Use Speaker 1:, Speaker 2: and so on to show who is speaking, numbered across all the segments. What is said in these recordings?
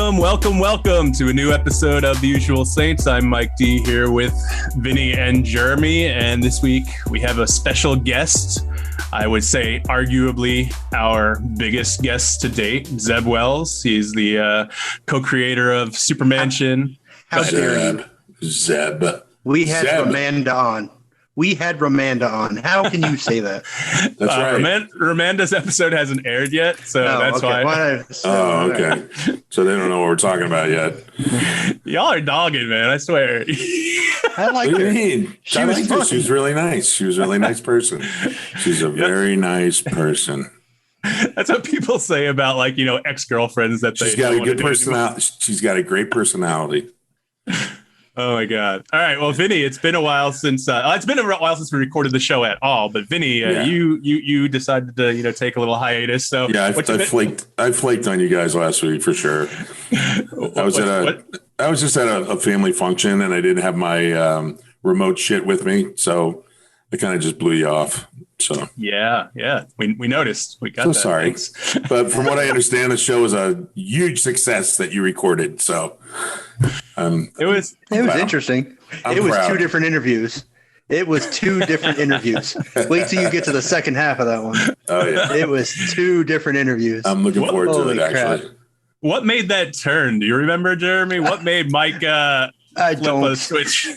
Speaker 1: Welcome to a new episode of The Usual Saints. I'm Mike D here with Vinnie and Jeremy, and this week we have a special guest. I would say arguably our biggest guest to date, Zeb Wells. He's the co-creator of SUPERMANSION.
Speaker 2: How dare you?
Speaker 3: Zeb.
Speaker 2: We had Ramanda on. How can you say that?
Speaker 3: That's right.
Speaker 1: Ramanda's episode hasn't aired yet, so that's why.
Speaker 3: Okay. So they don't know what we're talking about yet.
Speaker 1: Y'all are dogging, man. I swear.
Speaker 3: I like her. She was really nice. She was a really nice person. She's a very nice person.
Speaker 1: That's what people say about, like, ex-girlfriends that
Speaker 3: she's got a good personality. She's got a great personality.
Speaker 1: Oh my God! All right, well, Vinny, it's been a while since we recorded the show at all. But Vinny, you decided to take a little hiatus. So
Speaker 3: yeah, I flaked on you guys last week for sure. I was just at a family function and I didn't have my remote shit with me, so I kind of just blew you off. So
Speaker 1: yeah, we noticed. We got
Speaker 3: so
Speaker 1: that.
Speaker 3: Sorry, but from what I understand, the show was a huge success that you recorded. So
Speaker 2: it was interesting.
Speaker 3: I'm
Speaker 2: it was
Speaker 3: proud.
Speaker 2: Two different interviews. Wait till you get to the second half of that one.
Speaker 3: Oh yeah,
Speaker 2: it was two different interviews.
Speaker 3: I'm looking forward to it. Actually,
Speaker 2: crap.
Speaker 1: What made that turn? Do you remember, Jeremy? What made Mike flip a switch?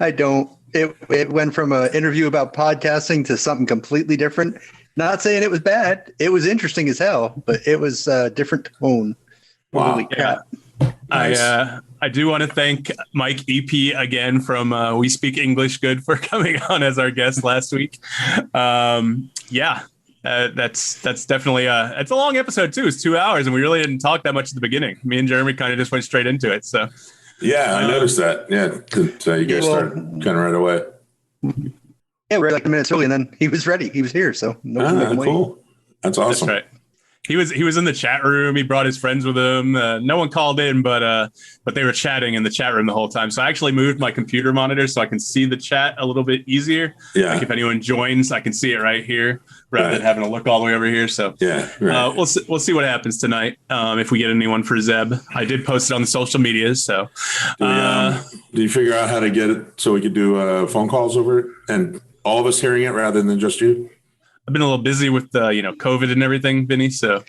Speaker 2: I don't. It went from an interview about podcasting to something completely different. Not saying it was bad. It was interesting as hell, but it was a different tone.
Speaker 3: Wow.
Speaker 2: Holy crap.
Speaker 1: Nice. I do want to thank Mike EP again from We Speak English Good for coming on as our guest last week. That's definitely it's a long episode too. It's 2 hours, and we really didn't talk that much at the beginning. Me and Jeremy kind of just went straight into it. So.
Speaker 3: Yeah, I noticed that. Yeah, so you guys started kind of right away.
Speaker 2: Yeah, we're like minutes early, and then he was ready. He was here, so
Speaker 3: cool. That's awesome.
Speaker 1: That's right. He was in the chat room. He brought his friends with him. No one called in, but they were chatting in the chat room the whole time. So I actually moved my computer monitor so I can see the chat a little bit easier.
Speaker 3: Yeah.
Speaker 1: Like if anyone joins, I can see it right here rather than having to look all the way over here. So we'll see what happens tonight if we get anyone for Zeb. I did post it on the social medias. So
Speaker 3: do you figure out how to get it so we could do phone calls over it and all of us hearing it rather than just you?
Speaker 1: I've been a little busy with COVID and everything, Vinny. So,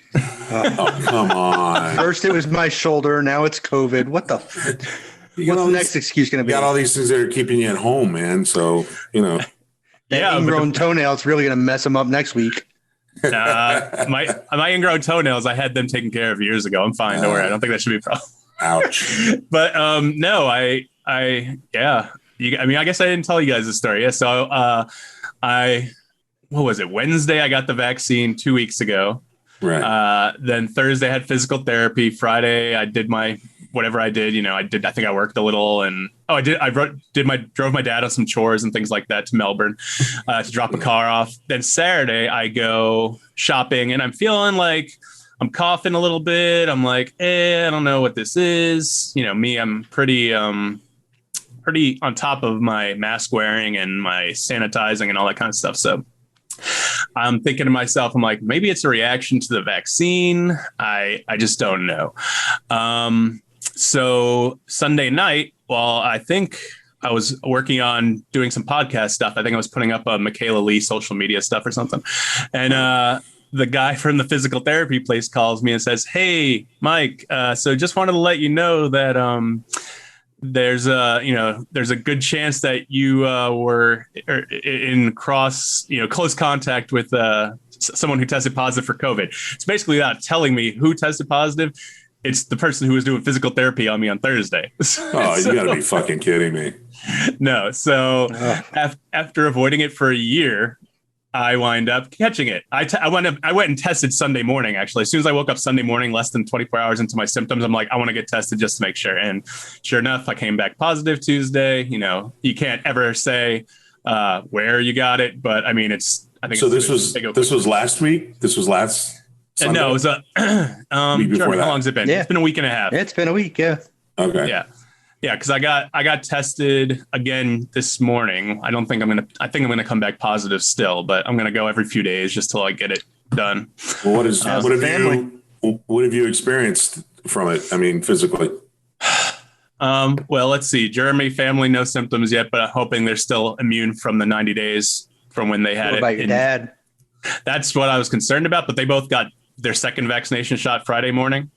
Speaker 3: come on.
Speaker 2: First it was my shoulder, now it's COVID. What the? What's the next excuse going to be?
Speaker 3: You got all these things that are keeping you at home, man. So that
Speaker 2: ingrown toenail's really going to mess them up next week.
Speaker 1: My ingrown toenails, I had them taken care of years ago. I'm fine. Don't worry. I don't think that should be a problem.
Speaker 3: Ouch.
Speaker 1: But no, I guess I didn't tell you guys the story. Yeah. So what was it? Wednesday, I got the vaccine 2 weeks ago.
Speaker 3: Right.
Speaker 1: Then Thursday, I had physical therapy. Friday, I did my whatever I did. I think I worked a little, and I drove my dad on some chores and things like that to Melbourne to drop a car off. Then Saturday, I go shopping, and I'm feeling like I'm coughing a little bit. I'm like, I don't know what this is. I'm pretty on top of my mask wearing and my sanitizing and all that kind of stuff. So I'm thinking to myself, I'm like, maybe it's a reaction to the vaccine. I just don't know. So Sunday night, I think I was working on doing some podcast stuff. I think I was putting up a Michaela Lee social media stuff or something. And the guy from the physical therapy place calls me and says, "Hey, Mike, so just wanted to let you know that there's a good chance that you were in close contact with someone who tested positive for COVID." It's basically not telling me who tested positive. It's the person who was doing physical therapy on me on Thursday.
Speaker 3: Oh, you gotta be fucking kidding me.
Speaker 1: No. So after avoiding it for a year, I wind up catching it. I went and tested Sunday morning, actually. As soon as I woke up Sunday morning, less than 24 hours into my symptoms, I'm like, I want to get tested just to make sure. And sure enough, I came back positive Tuesday. You can't ever say where you got it, but I mean, I think
Speaker 3: so. This was last week. This was last Sunday?
Speaker 1: No, it was
Speaker 3: week before
Speaker 1: how long has it been?
Speaker 2: Yeah.
Speaker 1: It's been a week and a half.
Speaker 2: It's been a week. Yeah.
Speaker 3: Okay.
Speaker 1: Yeah, because I got tested again this morning. I think I'm gonna come back positive still, but I'm gonna go every few days just till I get it done.
Speaker 3: Well, what have you experienced from it? I mean, physically.
Speaker 1: Well, let's see. Jeremy, family, no symptoms yet, but I'm hoping they're still immune from the 90 days from when they had
Speaker 2: What
Speaker 1: it.
Speaker 2: about your dad?
Speaker 1: That's what I was concerned about, but they both got their second vaccination shot Friday morning.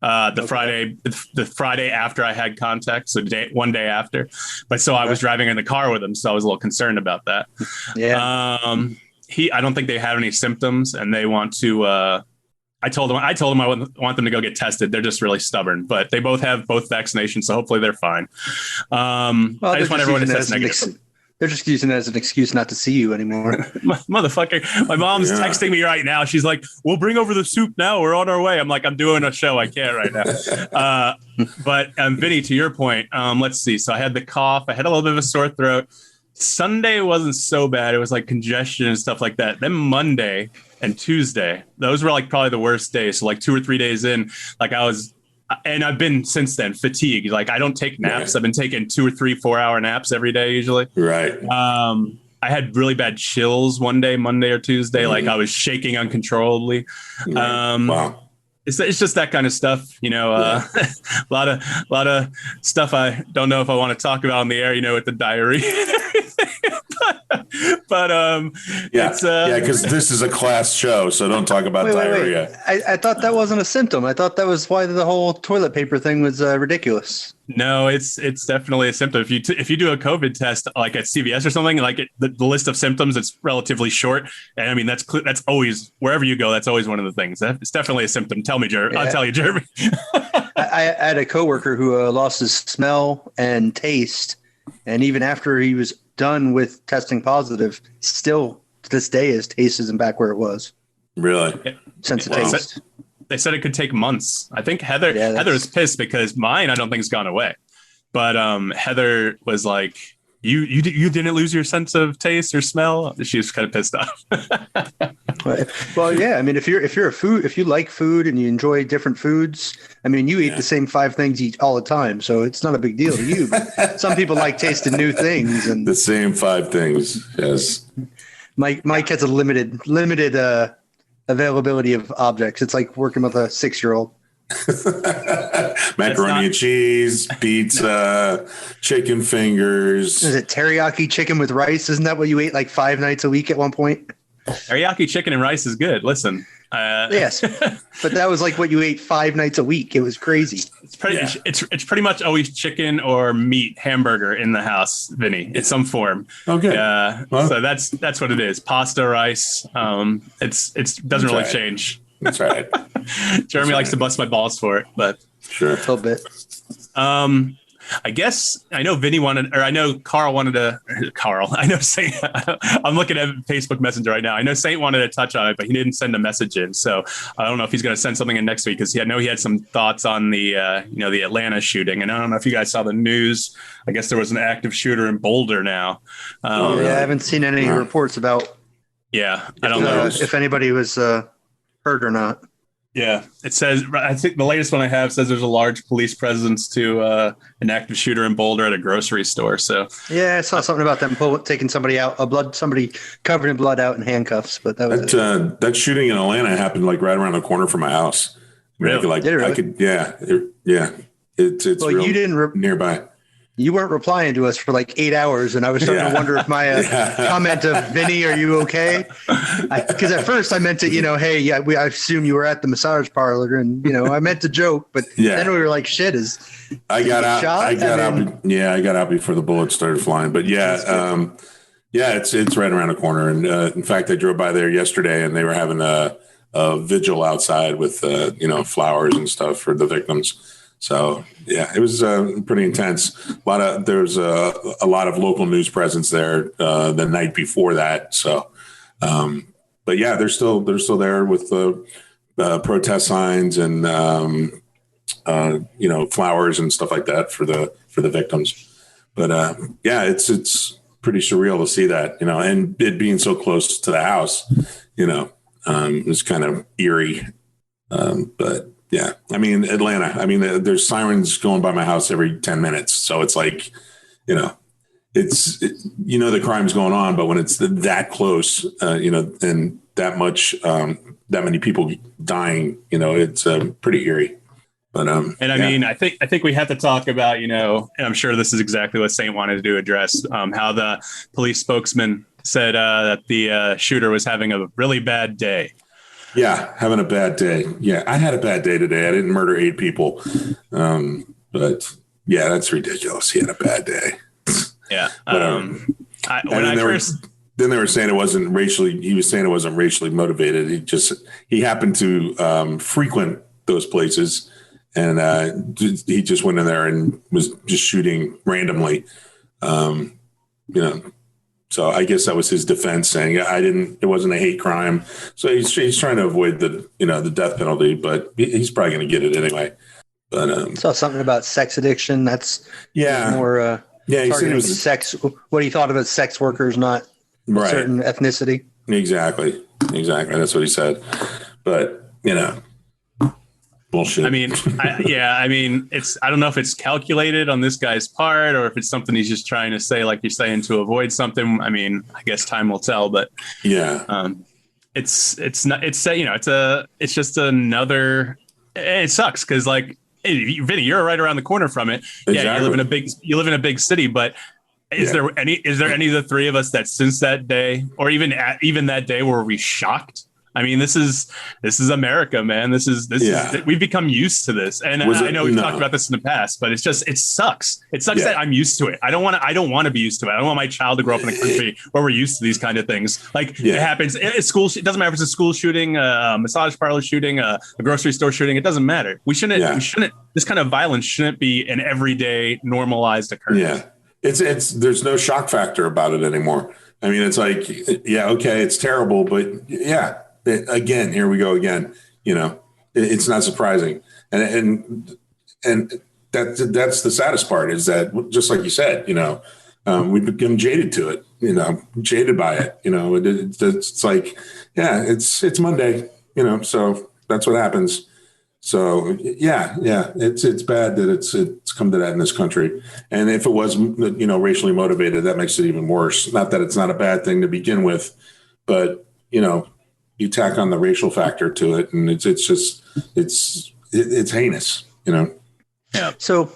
Speaker 1: The Friday after I had contact, so one day after. But so I was driving in the car with him, so I was a little concerned about that.
Speaker 2: Yeah.
Speaker 1: I don't think they have any symptoms, and they want to. I told them I want them to go get tested. They're just really stubborn, but they both have both vaccinations, so hopefully they're fine. I just want everyone to test negative.
Speaker 2: They're just using it as an excuse not to see you anymore.
Speaker 1: Motherfucker. My mom's texting me right now. She's like, we'll bring over the soup now. We're on our way. I'm like, I'm doing a show. I can't right now. But Vinnie, to your point, let's see. So I had the cough. I had a little bit of a sore throat. Sunday wasn't so bad. It was like congestion and stuff like that. Then Monday and Tuesday, those were like probably the worst days. So like 2 or 3 days in, like and I've been since then fatigued. Like I don't take naps. Right. I've been taking 2 or 3 4-hour naps every day usually.
Speaker 3: Right.
Speaker 1: I had really bad chills one day, Monday or Tuesday. Like I was shaking uncontrollably.
Speaker 3: Wow.
Speaker 1: It's just that kind of stuff, a lot of stuff I don't know if I want to talk about on the air, with the diarrhea and everything. but
Speaker 3: because this is a class show, so don't talk about diarrhea.
Speaker 2: Wait. I thought that wasn't a symptom. I thought that was why the whole toilet paper thing was ridiculous.
Speaker 1: No, it's definitely a symptom. If you do a COVID test like at CVS or something, like the list of symptoms, it's relatively short. And I mean, that's always, wherever you go, that's always one of the things. It's definitely a symptom. Tell me, Jeremy. Yeah. I'll tell you, Jeremy.
Speaker 2: I had a coworker who lost his smell and taste. And even after he was done with testing positive, still to this day, his taste isn't back where it was.
Speaker 3: Really?
Speaker 2: Since the taste.
Speaker 1: They said it could take months. I think Heather was pissed because mine, I don't think, has gone away. But Heather was like, you didn't lose your sense of taste or smell. She was kind of pissed off.
Speaker 2: Well, yeah. I mean, if you like food and you enjoy different foods, I mean, you eat the same 5 things all the time, so it's not a big deal to you. But some people like tasting new things and
Speaker 3: the same 5 things. Yes.
Speaker 2: Mike has a limited availability of objects. It's like working with a 6-year-old.
Speaker 3: Macaroni and cheese, pizza, chicken fingers.
Speaker 2: Is it teriyaki chicken with rice? Isn't that what you ate like 5 nights a week at one point?
Speaker 1: Teriyaki chicken and rice is good. Listen.
Speaker 2: Yes, but that was like what you ate 5 nights a week. It was crazy.
Speaker 1: It's pretty much always chicken or meat hamburger in the house, Vinny, in some form.
Speaker 3: Okay.
Speaker 1: Well, so that's what it is. Pasta, rice. It doesn't really change.
Speaker 3: That's right.
Speaker 1: Jeremy likes to bust my balls for it, but
Speaker 3: sure,
Speaker 2: a little bit.
Speaker 1: I guess I know Vinny wanted, or I know Carl wanted to. Carl, I know Saint. I'm looking at Facebook Messenger right now. I know Saint wanted to touch on it, but he didn't send a message in. So I don't know if he's going to send something in next week because I know he had some thoughts on the the Atlanta shooting, and I don't know if you guys saw the news. I guess there was an active shooter in Boulder now.
Speaker 2: I haven't seen any reports about.
Speaker 1: Yeah, I don't know
Speaker 2: if anybody was hurt or not.
Speaker 1: Yeah, it says, I think the latest one I have says there's a large police presence to an active shooter in Boulder at a grocery store. So
Speaker 2: yeah, I saw something about them taking somebody out, somebody covered in blood out in handcuffs. But that was
Speaker 3: that shooting in Atlanta happened like right around the corner from my house.
Speaker 1: Really?
Speaker 3: It's real
Speaker 2: you didn't
Speaker 3: nearby.
Speaker 2: You weren't replying to us for like 8 hours, and I was starting to wonder if my comment of Vinny, are you okay? Because at first I meant to, hey, I assume you were at the massage parlor, and I meant to joke, but then we were like, shit,
Speaker 3: I got out before the bullets started flying, but it's right around the corner, and in fact, I drove by there yesterday, and they were having a vigil outside with flowers and stuff for the victims. So it was pretty intense. There's a lot of local news presence there the night before that. So, but they're still there with the protest signs and flowers and stuff like that for the victims. But it's pretty surreal to see that, and it being so close to the house, it was kind of eerie, but. Yeah. I mean, Atlanta, there's sirens going by my house every 10 minutes. So it's like, the crime's going on, but when it's that close, and that much, that many people dying, it's pretty eerie. But
Speaker 1: and I mean, I think we have to talk about, and I'm sure this is exactly what Saint wanted to address, how the police spokesman said that the shooter was having a really bad day.
Speaker 3: Yeah, having a bad day. Yeah, I had a bad day today. I didn't murder 8 people, but yeah, that's ridiculous. He had a bad day.
Speaker 1: Yeah.
Speaker 3: Then they were saying it wasn't racially. He was saying it wasn't racially motivated. He happened to frequent those places. And he just went in there and was just shooting randomly, So I guess that was his defense, saying it wasn't a hate crime. So he's trying to avoid the death penalty, but he's probably going to get it anyway. But
Speaker 2: saw something about sex addiction. That's more
Speaker 3: he said it was
Speaker 2: sex. What he thought of as sex workers, not a certain ethnicity.
Speaker 3: Exactly. That's what he said. But bullshit.
Speaker 1: I mean, I don't know if it's calculated on this guy's part or if it's something he's just trying to say, like you're saying, to avoid something. I mean, I guess time will tell, but it's just another, it sucks. Cause like, hey, Vinny, you're right around the corner from it. Exactly. Yeah. You live in a big city, but is there any of the three of us that since that day, or even that day, were we shocked? I mean, this is America, man. This is we've become used to this. And I know we've talked about this in the past, but it sucks. It sucks that I'm used to it. I don't want to be used to it. I don't want my child to grow up in a country where we're used to these kind of things. Like it happens at school. It doesn't matter if it's a school shooting, a massage parlor shooting, a grocery store shooting. It doesn't matter. We shouldn't, this kind of violence shouldn't be an everyday normalized occurrence. Yeah.
Speaker 3: There's no shock factor about it anymore. I mean, it's like, okay, it's terrible, but again, here we go again. It's not surprising, and that's the saddest part is that, just like you said, we've become jaded to it. Jaded by it. It's like, it's Monday. So that's what happens. So it's bad that it's come to that in this country. And if it was racially motivated, that makes it even worse. Not that it's not a bad thing to begin with, but you tack on the racial factor to it, and it's heinous,
Speaker 2: Yeah. So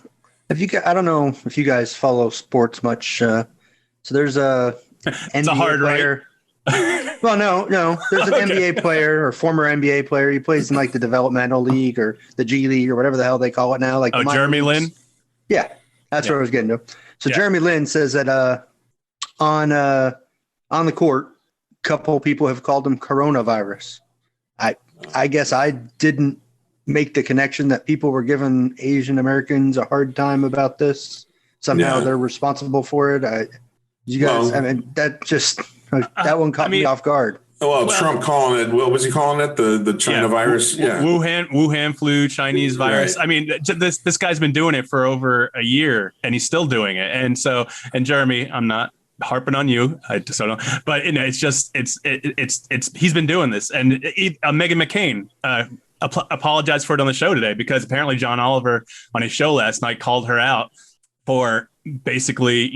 Speaker 2: I don't know if you guys follow sports much. So there's a NBA player. Right? Well, no. There's an NBA player or former NBA player. He plays in like the developmental league or the G League or whatever the hell they call it now. Like
Speaker 1: Jeremy Lin.
Speaker 2: Yeah, that's what I was getting to. So Jeremy Lin says that on the court, couple people have called him coronavirus. I guess I didn't make the connection that people were giving Asian Americans a hard time about this. Somehow they're responsible for it. You guys, that one caught me off guard.
Speaker 3: Well, Trump calling it. What was he calling it? The China virus?
Speaker 1: Wuhan flu, Chinese virus. Right. I mean, this guy's been doing it for over a year, and he's still doing it. And Jeremy, I'm not harping on you, but it's he's been doing this, and Meghan McCain apologized for it on the show today, because apparently John Oliver on his show last night called her out for basically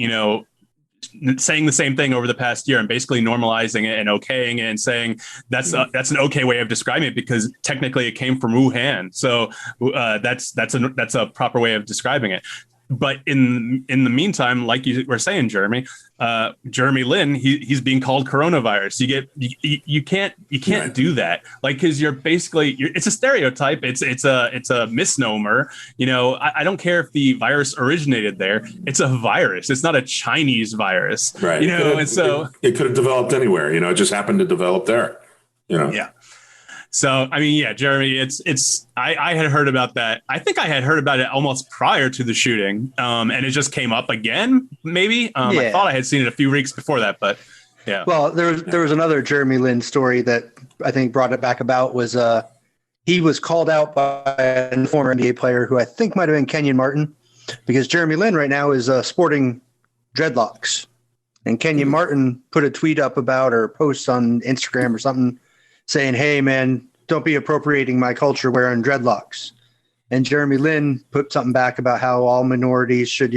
Speaker 1: saying the same thing over the past year and basically normalizing it and okaying it and saying that's an okay way of describing it, because technically it came from Wuhan, so that's a proper way of describing it. But in the meantime, like you were saying, Jeremy Lin, he's being called coronavirus. You can't do that. Like, because it's a stereotype. It's a misnomer. I don't care if the virus originated there. It's a virus. It's not a Chinese virus.
Speaker 3: Right. It could have developed anywhere. It just happened to develop there.
Speaker 1: Yeah. So, I mean, Jeremy, I had heard about that. I think I had heard about it almost prior to the shooting. And it just came up again, maybe. I thought I had seen it a few weeks before that, but yeah.
Speaker 2: Well, there was another Jeremy Lin story that I think brought it back about was he was called out by a former NBA player who I think might have been Kenyon Martin, because Jeremy Lin right now is sporting dreadlocks. And Kenyon Martin put a tweet up about, or post on Instagram or something, saying, "Hey, man, don't be appropriating my culture wearing dreadlocks." And Jeremy Lin put something back about how all minorities should,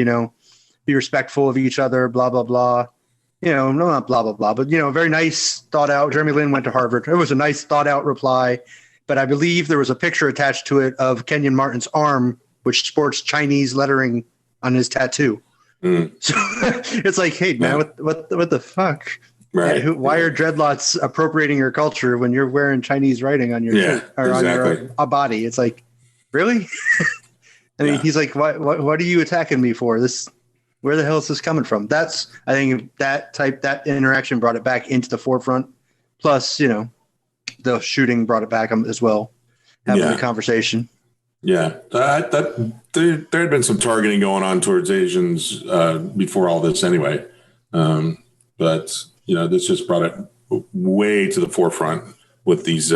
Speaker 2: be respectful of each other, blah, blah, blah. Not blah, blah, blah, but, very nice, thought out. Jeremy Lin went to Harvard. It was a nice, thought out reply. but I believe there was a picture attached to it of Kenyon Martin's arm, which sports Chinese lettering on his tattoo. So it's like, hey, man, what the fuck?
Speaker 3: Right.
Speaker 2: Why are dreadlocks appropriating your culture when you're wearing Chinese writing on your shirt or on your body? It's like, really? I mean, he's like, what are you attacking me for? Where the hell is this coming from? I think that interaction brought it back into the forefront. Plus, the shooting brought it back as well, having the conversation. Yeah,
Speaker 3: there had been some targeting going on towards Asians before all this anyway. But, this just brought it way to the forefront with these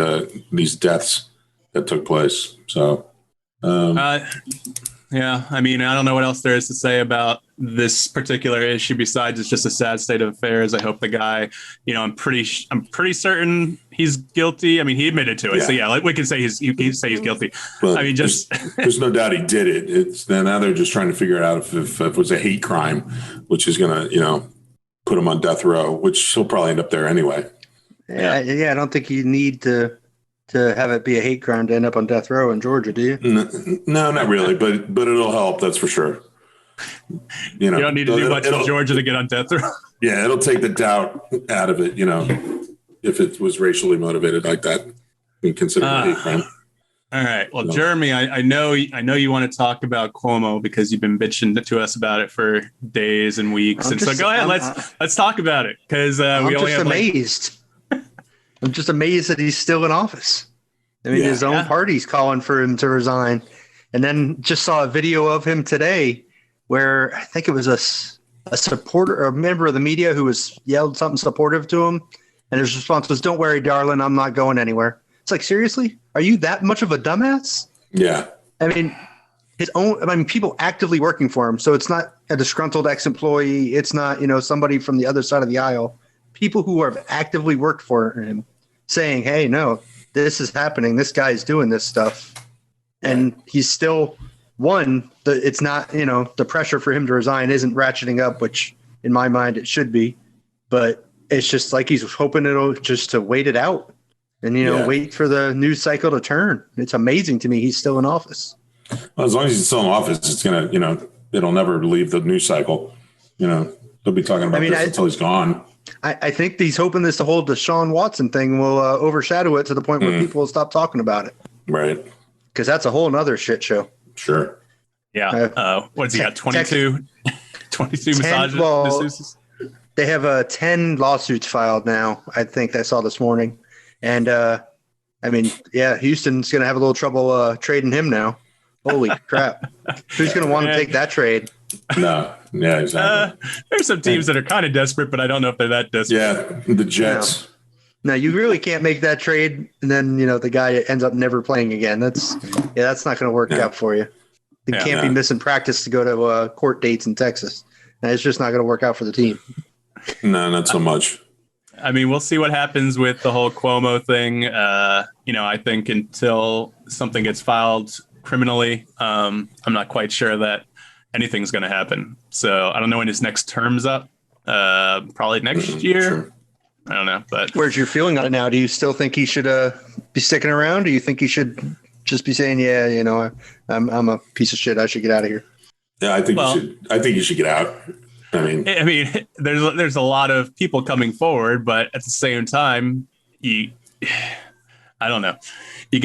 Speaker 3: deaths that took place. So,
Speaker 1: yeah, I mean, I don't know what else there is to say about this particular issue besides it's just a sad state of affairs. I hope the guy, I'm pretty certain he's guilty. I mean, he admitted to it. So yeah, like we can say he's guilty. Well, I mean,
Speaker 3: there's no doubt he did it. Now they're just trying to figure it out if it was a hate crime, which is going to, put him on death row, which he'll probably end up there anyway.
Speaker 2: Yeah. I don't think you need to have it be a hate crime to end up on death row in Georgia, do you?
Speaker 3: No, not really, but it'll help. That's for sure.
Speaker 1: You don't need to do much in Georgia to get on death row.
Speaker 3: Yeah, it'll take the doubt out of it. If it was racially motivated like that, and considered a hate crime.
Speaker 1: All right. Well, Jeremy, I know you want to talk about Cuomo because you've been bitching to us about it for days and weeks, so go ahead. Let's talk about it because we only have
Speaker 2: amazed. I'm just amazed that he's still in office. I mean, his own party's calling for him to resign. And then just saw a video of him today where I think it was a supporter or a member of the media who was yelled something supportive to him. And his response was, "Don't worry, darling, I'm not going anywhere." It's like, seriously? Are you that much of a dumbass?
Speaker 3: Yeah.
Speaker 2: I mean, people actively working for him. So it's not a disgruntled ex-employee. It's not, somebody from the other side of the aisle. People who have actively worked for him saying, hey, no, this is happening. This guy's doing this stuff. And he's still it's not, the pressure for him to resign isn't ratcheting up, which in my mind it should be. But it's just like he's hoping it'll just to wait it out and, wait for the news cycle to turn. It's amazing to me he's still in office.
Speaker 3: Well, as long as he's still in office, it's going to, it'll never leave the news cycle. They'll be talking about this until he's gone.
Speaker 2: I think he's hoping this whole Deshaun Watson thing will overshadow it to the point where people will stop talking about it.
Speaker 3: Right.
Speaker 2: Because that's a whole nother shit show.
Speaker 3: Sure.
Speaker 1: Yeah. What's he got? 22 massages?
Speaker 2: Well, they have 10 lawsuits filed now, I think I saw this morning. And, Houston's going to have a little trouble trading him now. Holy crap. Who's going to want to take that trade?
Speaker 3: No. Yeah, exactly.
Speaker 1: There's some teams that are kind of desperate, but I don't know if they're that desperate.
Speaker 3: Yeah, the Jets.
Speaker 2: No, you really can't make that trade, and then the guy ends up never playing again. That's not going to work out for you. You can't be missing practice to go to court dates in Texas. And it's just not going to work out for the team.
Speaker 3: No, not so much.
Speaker 1: I mean, we'll see what happens with the whole Cuomo thing. I think until something gets filed criminally, I'm not quite sure that anything's going to happen. So I don't know when his next term's up. Probably next year. Sure. I don't know. But
Speaker 2: where's your feeling on it now? Do you still think he should be sticking around? Do you think he should just be saying, I'm a piece of shit. I should get out of here?
Speaker 3: Yeah, I think you should get out. I
Speaker 1: mean, there's a lot of people coming forward, but at the same time, I don't know. You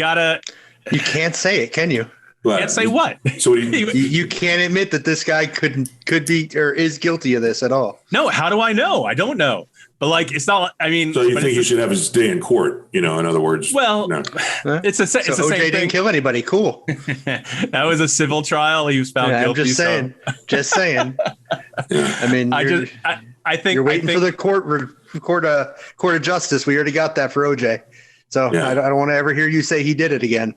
Speaker 2: can't say it, can you?
Speaker 1: Can't say what?
Speaker 3: So
Speaker 2: you can't admit that this guy could be or is guilty of this at all.
Speaker 1: No, how do I know? I don't know. But it's not. I mean,
Speaker 3: so you think he should have his day in court? In other words.
Speaker 1: Well, it's the same
Speaker 2: OJ
Speaker 1: thing.
Speaker 2: Didn't kill anybody. Cool.
Speaker 1: That was a civil trial. He was found guilty.
Speaker 2: I'm just saying. Just saying. I mean,
Speaker 1: I think
Speaker 2: you're waiting for the court of justice. We already got that for OJ. So I don't want to ever hear you say he did it again.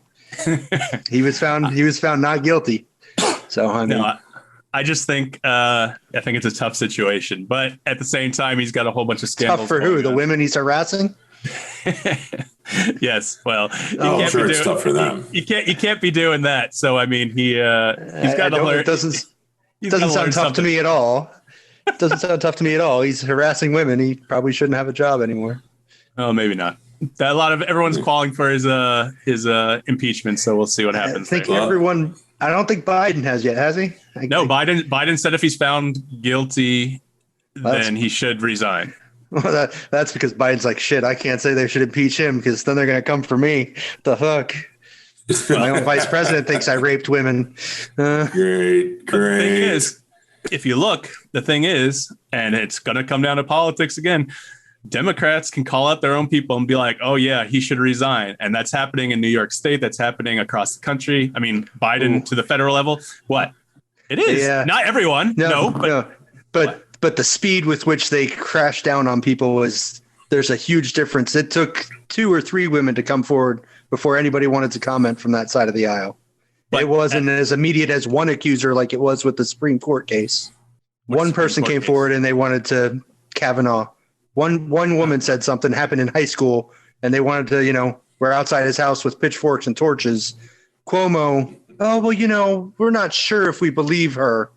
Speaker 2: He was found not guilty. So
Speaker 1: I just think it's a tough situation, but at the same time, he's got a whole bunch of scandals.
Speaker 2: Tough for who? The women he's harassing?
Speaker 1: Yes. Well,
Speaker 3: I'm sure it's tough for them.
Speaker 1: You can't be doing that. So I mean, he's got to learn.
Speaker 2: It doesn't sound tough to me at all. It doesn't sound tough to me at all. He's harassing women. He probably shouldn't have a job anymore.
Speaker 1: Oh, maybe not. Everyone's calling for his impeachment. So we'll see what happens.
Speaker 2: I don't think Biden has yet, has he?
Speaker 1: No, Biden said if he's found guilty, then he should resign.
Speaker 2: Well, that's because Biden's like, shit, I can't say they should impeach him because then they're going to come for me. The fuck? My own vice president thinks I raped women.
Speaker 3: Great.
Speaker 1: The thing is, if you look, and it's going to come down to politics again, Democrats can call out their own people and be like, oh, yeah, he should resign. And that's happening in New York State. That's happening across the country. I mean, Biden to the federal level. What? It is. Yeah. Not everyone. No.
Speaker 2: But the speed with which they crashed down on people there's a huge difference. It took 2 or 3 women to come forward before anybody wanted to comment from that side of the aisle. But it wasn't as immediate as one accuser like it was with the Supreme Court case. One person came forward and they wanted to Kavanaugh. One woman said something happened in high school and they wanted to, we're outside his house with pitchforks and torches. Cuomo, oh, well, we're not sure if we believe her.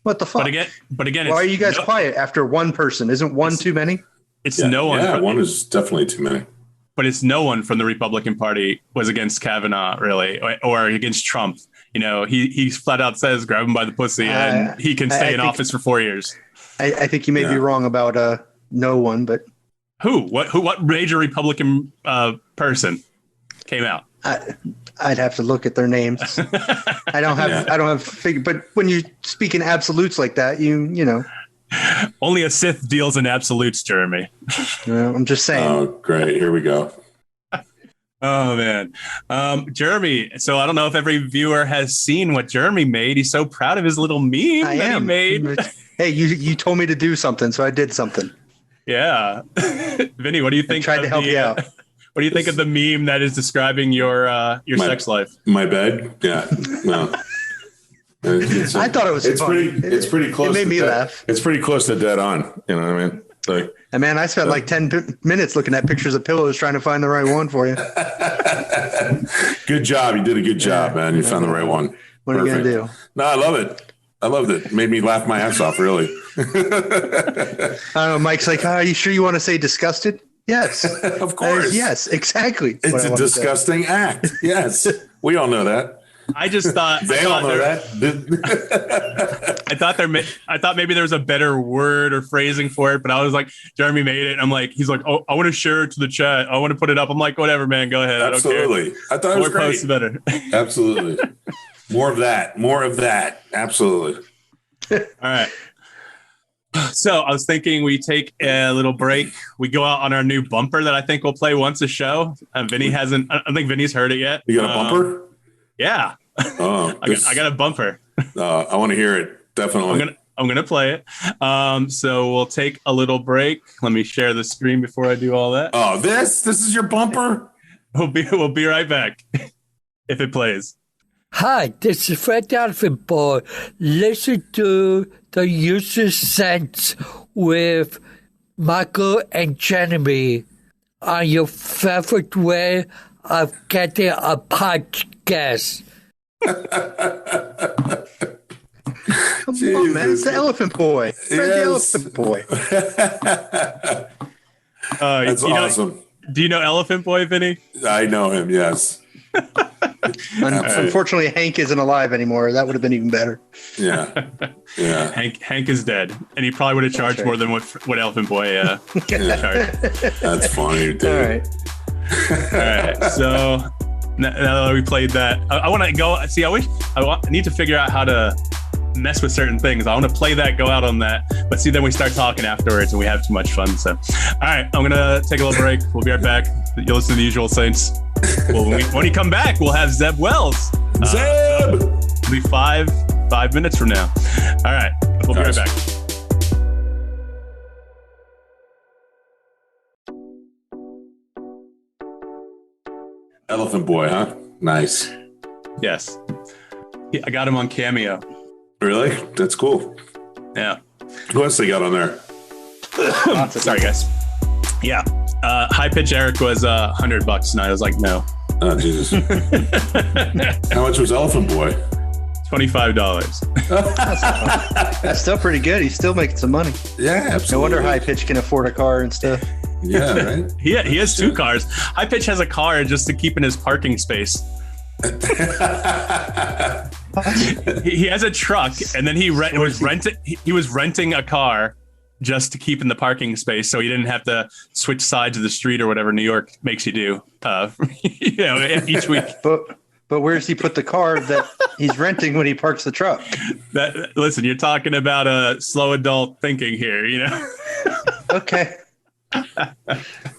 Speaker 2: What the fuck?
Speaker 1: But again,
Speaker 2: why are you guys quiet after one person? Isn't one too many?
Speaker 1: It's no one.
Speaker 3: Yeah, one is definitely too many.
Speaker 1: But it's no one from the Republican Party was against Kavanaugh, really, or against Trump. He flat out says, grab him by the pussy and he can stay in office for 4 years.
Speaker 2: I think you may be wrong about no one, but
Speaker 1: who? What major Republican person came out?
Speaker 2: I'd have to look at their names. I don't have figure, but when you speak in absolutes like that, you know.
Speaker 1: Only a Sith deals in absolutes, Jeremy.
Speaker 2: I'm just saying.
Speaker 3: Oh, great. Here we go.
Speaker 1: Oh, man. Jeremy, so I don't know if every viewer has seen what Jeremy made. He's so proud of his little meme he made.
Speaker 2: Hey, you told me to do something, so I did something.
Speaker 1: Yeah. Vinny, what do you think?
Speaker 2: I tried to help you out.
Speaker 1: What do you think of the meme that is describing your sex life?
Speaker 3: My bed? Yeah. No.
Speaker 2: I thought it was funny.
Speaker 3: It's pretty close.
Speaker 2: It made me laugh.
Speaker 3: It's pretty close to dead on. You know what I mean?
Speaker 2: And man, I spent like 10 minutes looking at pictures of pillows trying to find the right one for you.
Speaker 3: Good job. You did a good job, man. You found the right one.
Speaker 2: What are you going to do?
Speaker 3: No, I love it. I loved it. Made me laugh my ass off, really.
Speaker 2: I don't know. Mike's like, are you sure you want to say disgusted? Yes.
Speaker 3: Of course.
Speaker 2: Yes, exactly.
Speaker 3: It's a disgusting act. Yes. We all know that.
Speaker 1: I just thought
Speaker 3: they all know that.
Speaker 1: I thought maybe there was a better word or phrasing for it, but I was like, Jeremy made it. And I'm like, he's like, oh, I want to share it to the chat. I want to put it up. I'm like, whatever, man, go ahead.
Speaker 3: Absolutely.
Speaker 1: I don't care.
Speaker 3: I thought it was great.
Speaker 1: More posts, better.
Speaker 3: Absolutely. More of that. Absolutely.
Speaker 1: All right. So I was thinking we take a little break. We go out on our new bumper that I think we'll play once a show. Vinny hasn't. I don't think Vinny's heard it yet.
Speaker 3: You got a bumper?
Speaker 1: Yeah.
Speaker 3: Oh,
Speaker 1: I got a bumper.
Speaker 3: I want to hear it. Definitely.
Speaker 1: I'm gonna play it. So we'll take a little break. Let me share the screen before I do all that.
Speaker 3: Oh, this is your bumper?
Speaker 1: We'll be right back if it plays.
Speaker 4: Hi, this is Fred the Elephant Boy. Listen to the User Sense with Michael and Jeremy on your favorite way of getting a podcast.
Speaker 2: Come on, man. It's the Elephant Boy. Fred the Elephant Boy.
Speaker 3: That's awesome.
Speaker 1: Do you know Elephant Boy, Vinny?
Speaker 3: I know him, yes.
Speaker 2: Unfortunately, Hank isn't alive anymore. That would have been even better.
Speaker 3: Yeah.
Speaker 1: Hank is dead, and he probably would have charged more than what Elephant Boy charged.
Speaker 3: That's funny, dude.
Speaker 1: All right. So now that we played that, I want to go. See, I need to figure out how to mess with certain things. I want to play that, go out on that, but see, then we start talking afterwards, and we have too much fun. So, all right, I'm gonna take a little break. We'll be right back. You'll listen to the usual Saints. Well, when we come back, we'll have Zeb Wells.
Speaker 3: Zeb!
Speaker 1: It'll be five minutes from now. All right, we'll be right back.
Speaker 3: Elephant Boy, huh? Nice.
Speaker 1: Yes. I got him on Cameo.
Speaker 3: Really? That's cool.
Speaker 1: Yeah.
Speaker 3: Who else they got on there?
Speaker 1: Sorry, guys. Yeah. High Pitch Eric was $100, and I was like, no.
Speaker 3: Oh, Jesus. How much was Elephant Boy?
Speaker 1: $25.
Speaker 2: That's still pretty good. He's still making some money.
Speaker 3: Yeah, absolutely.
Speaker 2: No wonder High Pitch can afford a car and stuff.
Speaker 3: Yeah, right.
Speaker 1: He has 2 cars. High Pitch has a car just to keep in his parking space. He has a truck, and then he was renting a car just to keep in the parking space, so he didn't have to switch sides of the street or whatever New York makes you do. Each week.
Speaker 2: But where does he put the car that he's renting when he parks the truck?
Speaker 1: Listen, you're talking about a slow adult thinking here,
Speaker 2: Okay. All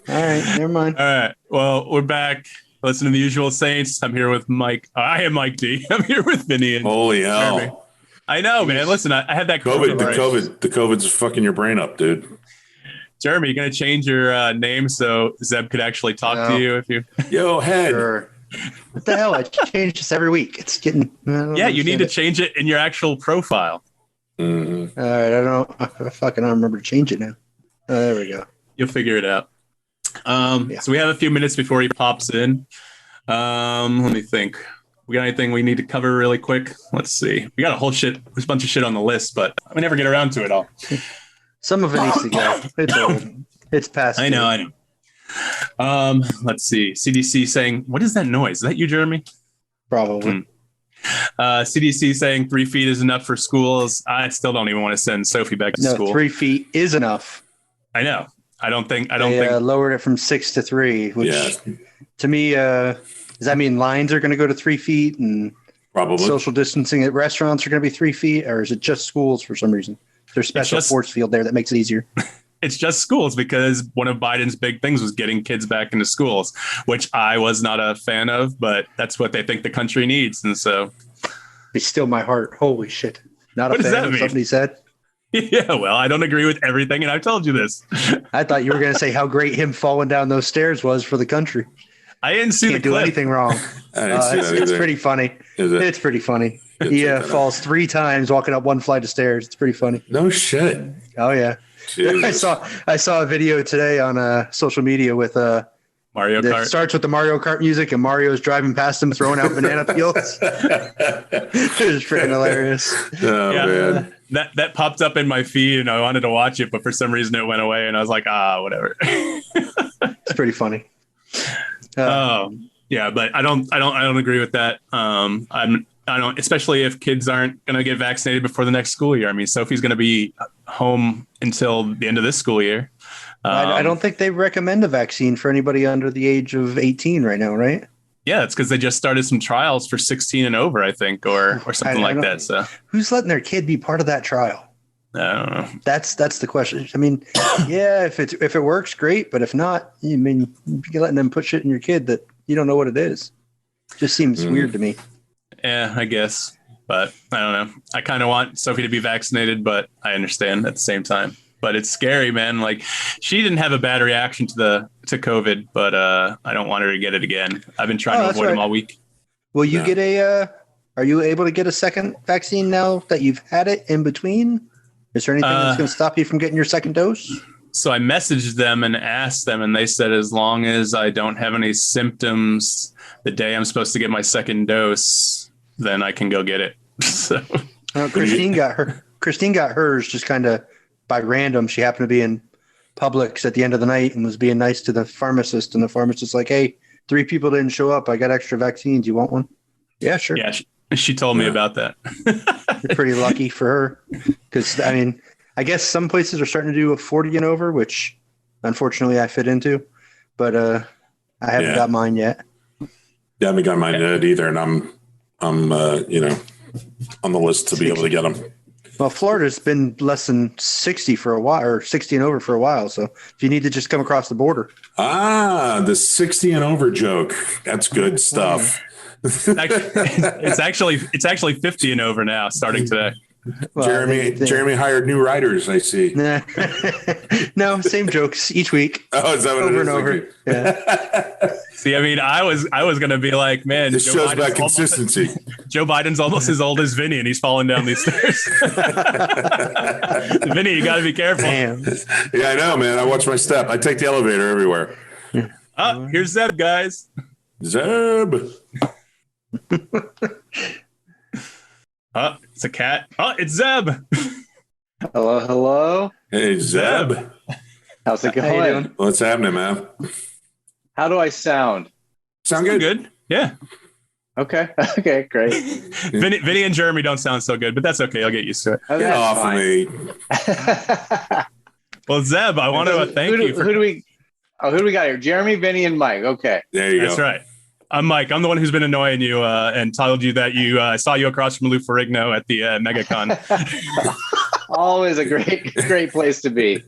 Speaker 2: right, never mind.
Speaker 1: All right. Well, we're back. Listen to the usual saints. I'm here with Mike. I am Mike D. I'm here with Vinnie and
Speaker 3: holy hell.
Speaker 1: Jeremy. I know, man. Listen, I had that
Speaker 3: COVID. The COVID's fucking your brain up, dude.
Speaker 1: Jeremy, you're gonna change your name so Zeb could actually talk to you if you.
Speaker 3: Yo, head.
Speaker 2: Sure. What the hell? I change this every week. It's getting.
Speaker 1: Yeah, you need to change it in your actual profile.
Speaker 3: Mm-hmm.
Speaker 2: All right, I don't remember to change it now. Oh, there we go.
Speaker 1: You'll figure it out. So we have a few minutes before he pops in. Let me think. We got anything we need to cover really quick? Let's see. We got there's a bunch of shit on the list, but we never get around to it all.
Speaker 2: Some of it needs to go. It's old. It's past.
Speaker 1: I know. Let's see. CDC saying, what is that noise? Is that you, Jeremy?
Speaker 2: Probably.
Speaker 1: CDC saying 3 feet is enough for schools. I still don't even want to send Sophie back to school.
Speaker 2: 3 feet is enough.
Speaker 1: I know. I don't think
Speaker 2: lowered it from 6 to 3, which to me, does that mean lines are going to go to 3 feet and
Speaker 3: probably
Speaker 2: social distancing at restaurants are going to be 3 feet, or is it just schools for some reason? There's special force field there that makes it easier.
Speaker 1: It's just schools because one of Biden's big things was getting kids back into schools, which I was not a fan of, but that's what they think the country needs. And so
Speaker 2: it's still my heart. Holy shit. Not a fan of something he said.
Speaker 1: Yeah, well, I don't agree with everything, and I've told you this.
Speaker 2: I thought you were going to say how great him falling down those stairs was for the country.
Speaker 1: I didn't see
Speaker 2: Can't do anything wrong. It's pretty funny. It's pretty funny. He falls 3 times walking up 1 flight of stairs. It's pretty funny.
Speaker 3: No shit.
Speaker 2: Oh yeah. Jesus. I saw a video today on social media with
Speaker 1: Mario Kart.
Speaker 2: It starts with the Mario Kart music, and Mario's driving past him, throwing out banana peels. It was freaking hilarious.
Speaker 3: Oh man.
Speaker 1: That popped up in my feed, and I wanted to watch it, but for some reason it went away, and I was like, whatever.
Speaker 2: It's pretty funny.
Speaker 1: Yeah, but I don't agree with that. I don't, especially if kids aren't going to get vaccinated before the next school year. I mean, Sophie's going to be home until the end of this school year.
Speaker 2: I don't think they recommend a vaccine for anybody under the age of 18 right now, right?
Speaker 1: Yeah, it's because they just started some trials for 16 and over, I think, or something like that. So
Speaker 2: who's letting their kid be part of that trial?
Speaker 1: I don't know.
Speaker 2: That's the question. I mean, yeah, if it works, great. But if not, I mean, you're letting them put shit in your kid that you don't know what it is. Just seems weird to me.
Speaker 1: Yeah, I guess. But I don't know. I kind of want Sophie to be vaccinated, but I understand at the same time. But it's scary, man. Like, she didn't have a bad reaction to COVID, but I don't want her to get it again. I've been trying to avoid them all week.
Speaker 2: Will you get are you able to get a second vaccine now that you've had it in between? Is there anything that's going to stop you from getting your second dose?
Speaker 1: So I messaged them and asked them, and they said as long as I don't have any symptoms the day I'm supposed to get my second dose, then I can go get it. So
Speaker 2: Christine got hers just kind of by random. She happened to be in Publix at the end of the night and was being nice to the pharmacist, and the pharmacist like, "Hey, 3 people didn't show up. I got extra vaccines. You want one?" Yeah, sure.
Speaker 1: Yeah, she told me about that.
Speaker 2: You're pretty lucky for her, because I mean, I guess some places are starting to do a 40 and over, which unfortunately I fit into, but I haven't got mine yet.
Speaker 3: Yeah, I haven't got mine yet either, and I'm on the list to be able to get them.
Speaker 2: Well, Florida's been less than 60 for a while, or 60 and over for a while. So if you need to just come across the border.
Speaker 3: The 60 and over joke. That's good stuff.
Speaker 1: It's actually 50 and over now, starting today.
Speaker 3: Well, Jeremy hired new writers, I see.
Speaker 2: No, same jokes each week.
Speaker 3: Oh, is that what
Speaker 2: over
Speaker 3: it is?
Speaker 2: and over? Yeah.
Speaker 1: See, I mean, I was going to be like, man,
Speaker 3: this shows about consistency.
Speaker 1: Joe Biden's almost as old as Vinnie, and he's falling down these stairs. Vinnie, you got to be careful.
Speaker 2: Damn.
Speaker 3: Yeah, I know, man. I watch my step. I take the elevator everywhere.
Speaker 1: Oh, here's Zeb, guys.
Speaker 3: Zeb.
Speaker 1: Oh, it's a cat. Oh, it's Zeb.
Speaker 2: Hello.
Speaker 3: Hey, Zeb.
Speaker 5: How's it going?
Speaker 2: How you doing?
Speaker 3: What's happening, man?
Speaker 5: How do I sound?
Speaker 3: Sound good?
Speaker 1: Good. Yeah.
Speaker 5: Okay. Okay, great.
Speaker 1: Vinnie and Jeremy don't sound so good, but that's okay. I'll get used to it.
Speaker 5: Oh,
Speaker 3: Get
Speaker 5: that's
Speaker 3: off
Speaker 5: fine.
Speaker 3: of me.
Speaker 1: Well, Zeb, I want to thank you for.
Speaker 5: Who do we got here? Jeremy, Vinnie, and Mike. Okay.
Speaker 3: There you
Speaker 1: That's
Speaker 3: go.
Speaker 1: right. I'm Mike. I'm the one who's been annoying you and told you that you saw you across from Lou Ferrigno at the MegaCon.
Speaker 5: Always a great place to be.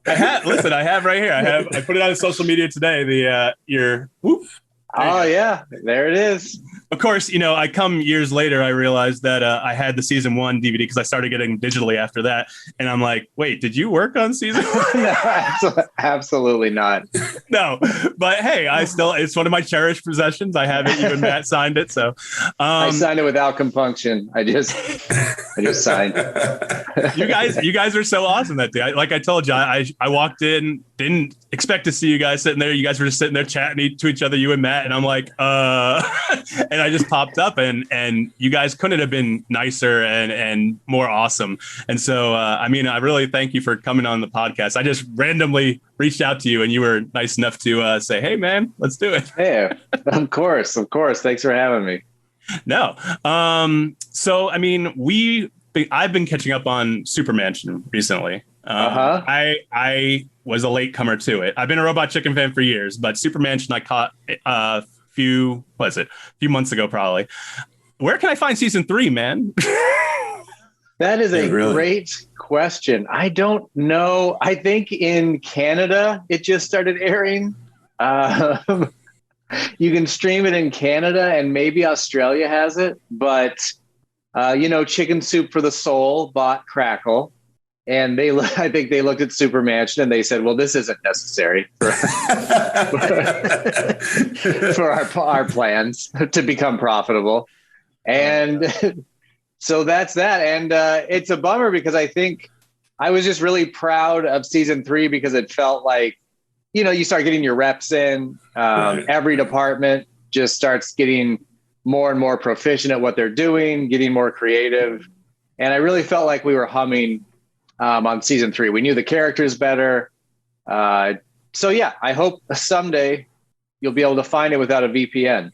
Speaker 1: I have right here. I put it on social media today. Your whoop.
Speaker 5: Oh yeah, there it is.
Speaker 1: Of course, I come years later. I realized that I had the season 1 DVD because I started getting digitally after that, and I'm like, wait, did you work on season 1?
Speaker 5: No, absolutely not.
Speaker 1: No, but hey, it's one of my cherished possessions. I have it. Even Matt signed it. So
Speaker 5: I signed it without compunction. I just signed.
Speaker 1: you guys are so awesome that day. Like I told you, I walked in, didn't expect to see you guys sitting there. You guys were just sitting there chatting to each other, you and Matt, and I'm like, and I just popped up, and you guys couldn't have been nicer and more awesome. And so, I really thank you for coming on the podcast. I just randomly reached out to you, and you were nice enough to say, "Hey, man, let's do it."
Speaker 5: Hey, of course. Thanks for having me.
Speaker 1: No. So, I've been catching up on SUPERMANSION recently. I was a latecomer to it. I've been a Robot Chicken fan for years, but SUPERMANSION I caught a few months ago, probably. Where can I find season 3, man?
Speaker 5: That is a great question. I don't know. I think in Canada it just started airing. You can stream it in Canada, and maybe Australia has it. But Chicken Soup for the Soul bought Crackle, and I think they looked at SUPERMANSION and they said, "Well, this isn't necessary for our plans to become profitable." And so that's that. And it's a bummer because I think I was just really proud of season 3 because it felt like, you start getting your reps in. Every department just starts getting more and more proficient at what they're doing, getting more creative. And I really felt like we were humming on season 3. We knew the characters better. So yeah, I hope someday you'll be able to find it without a VPN.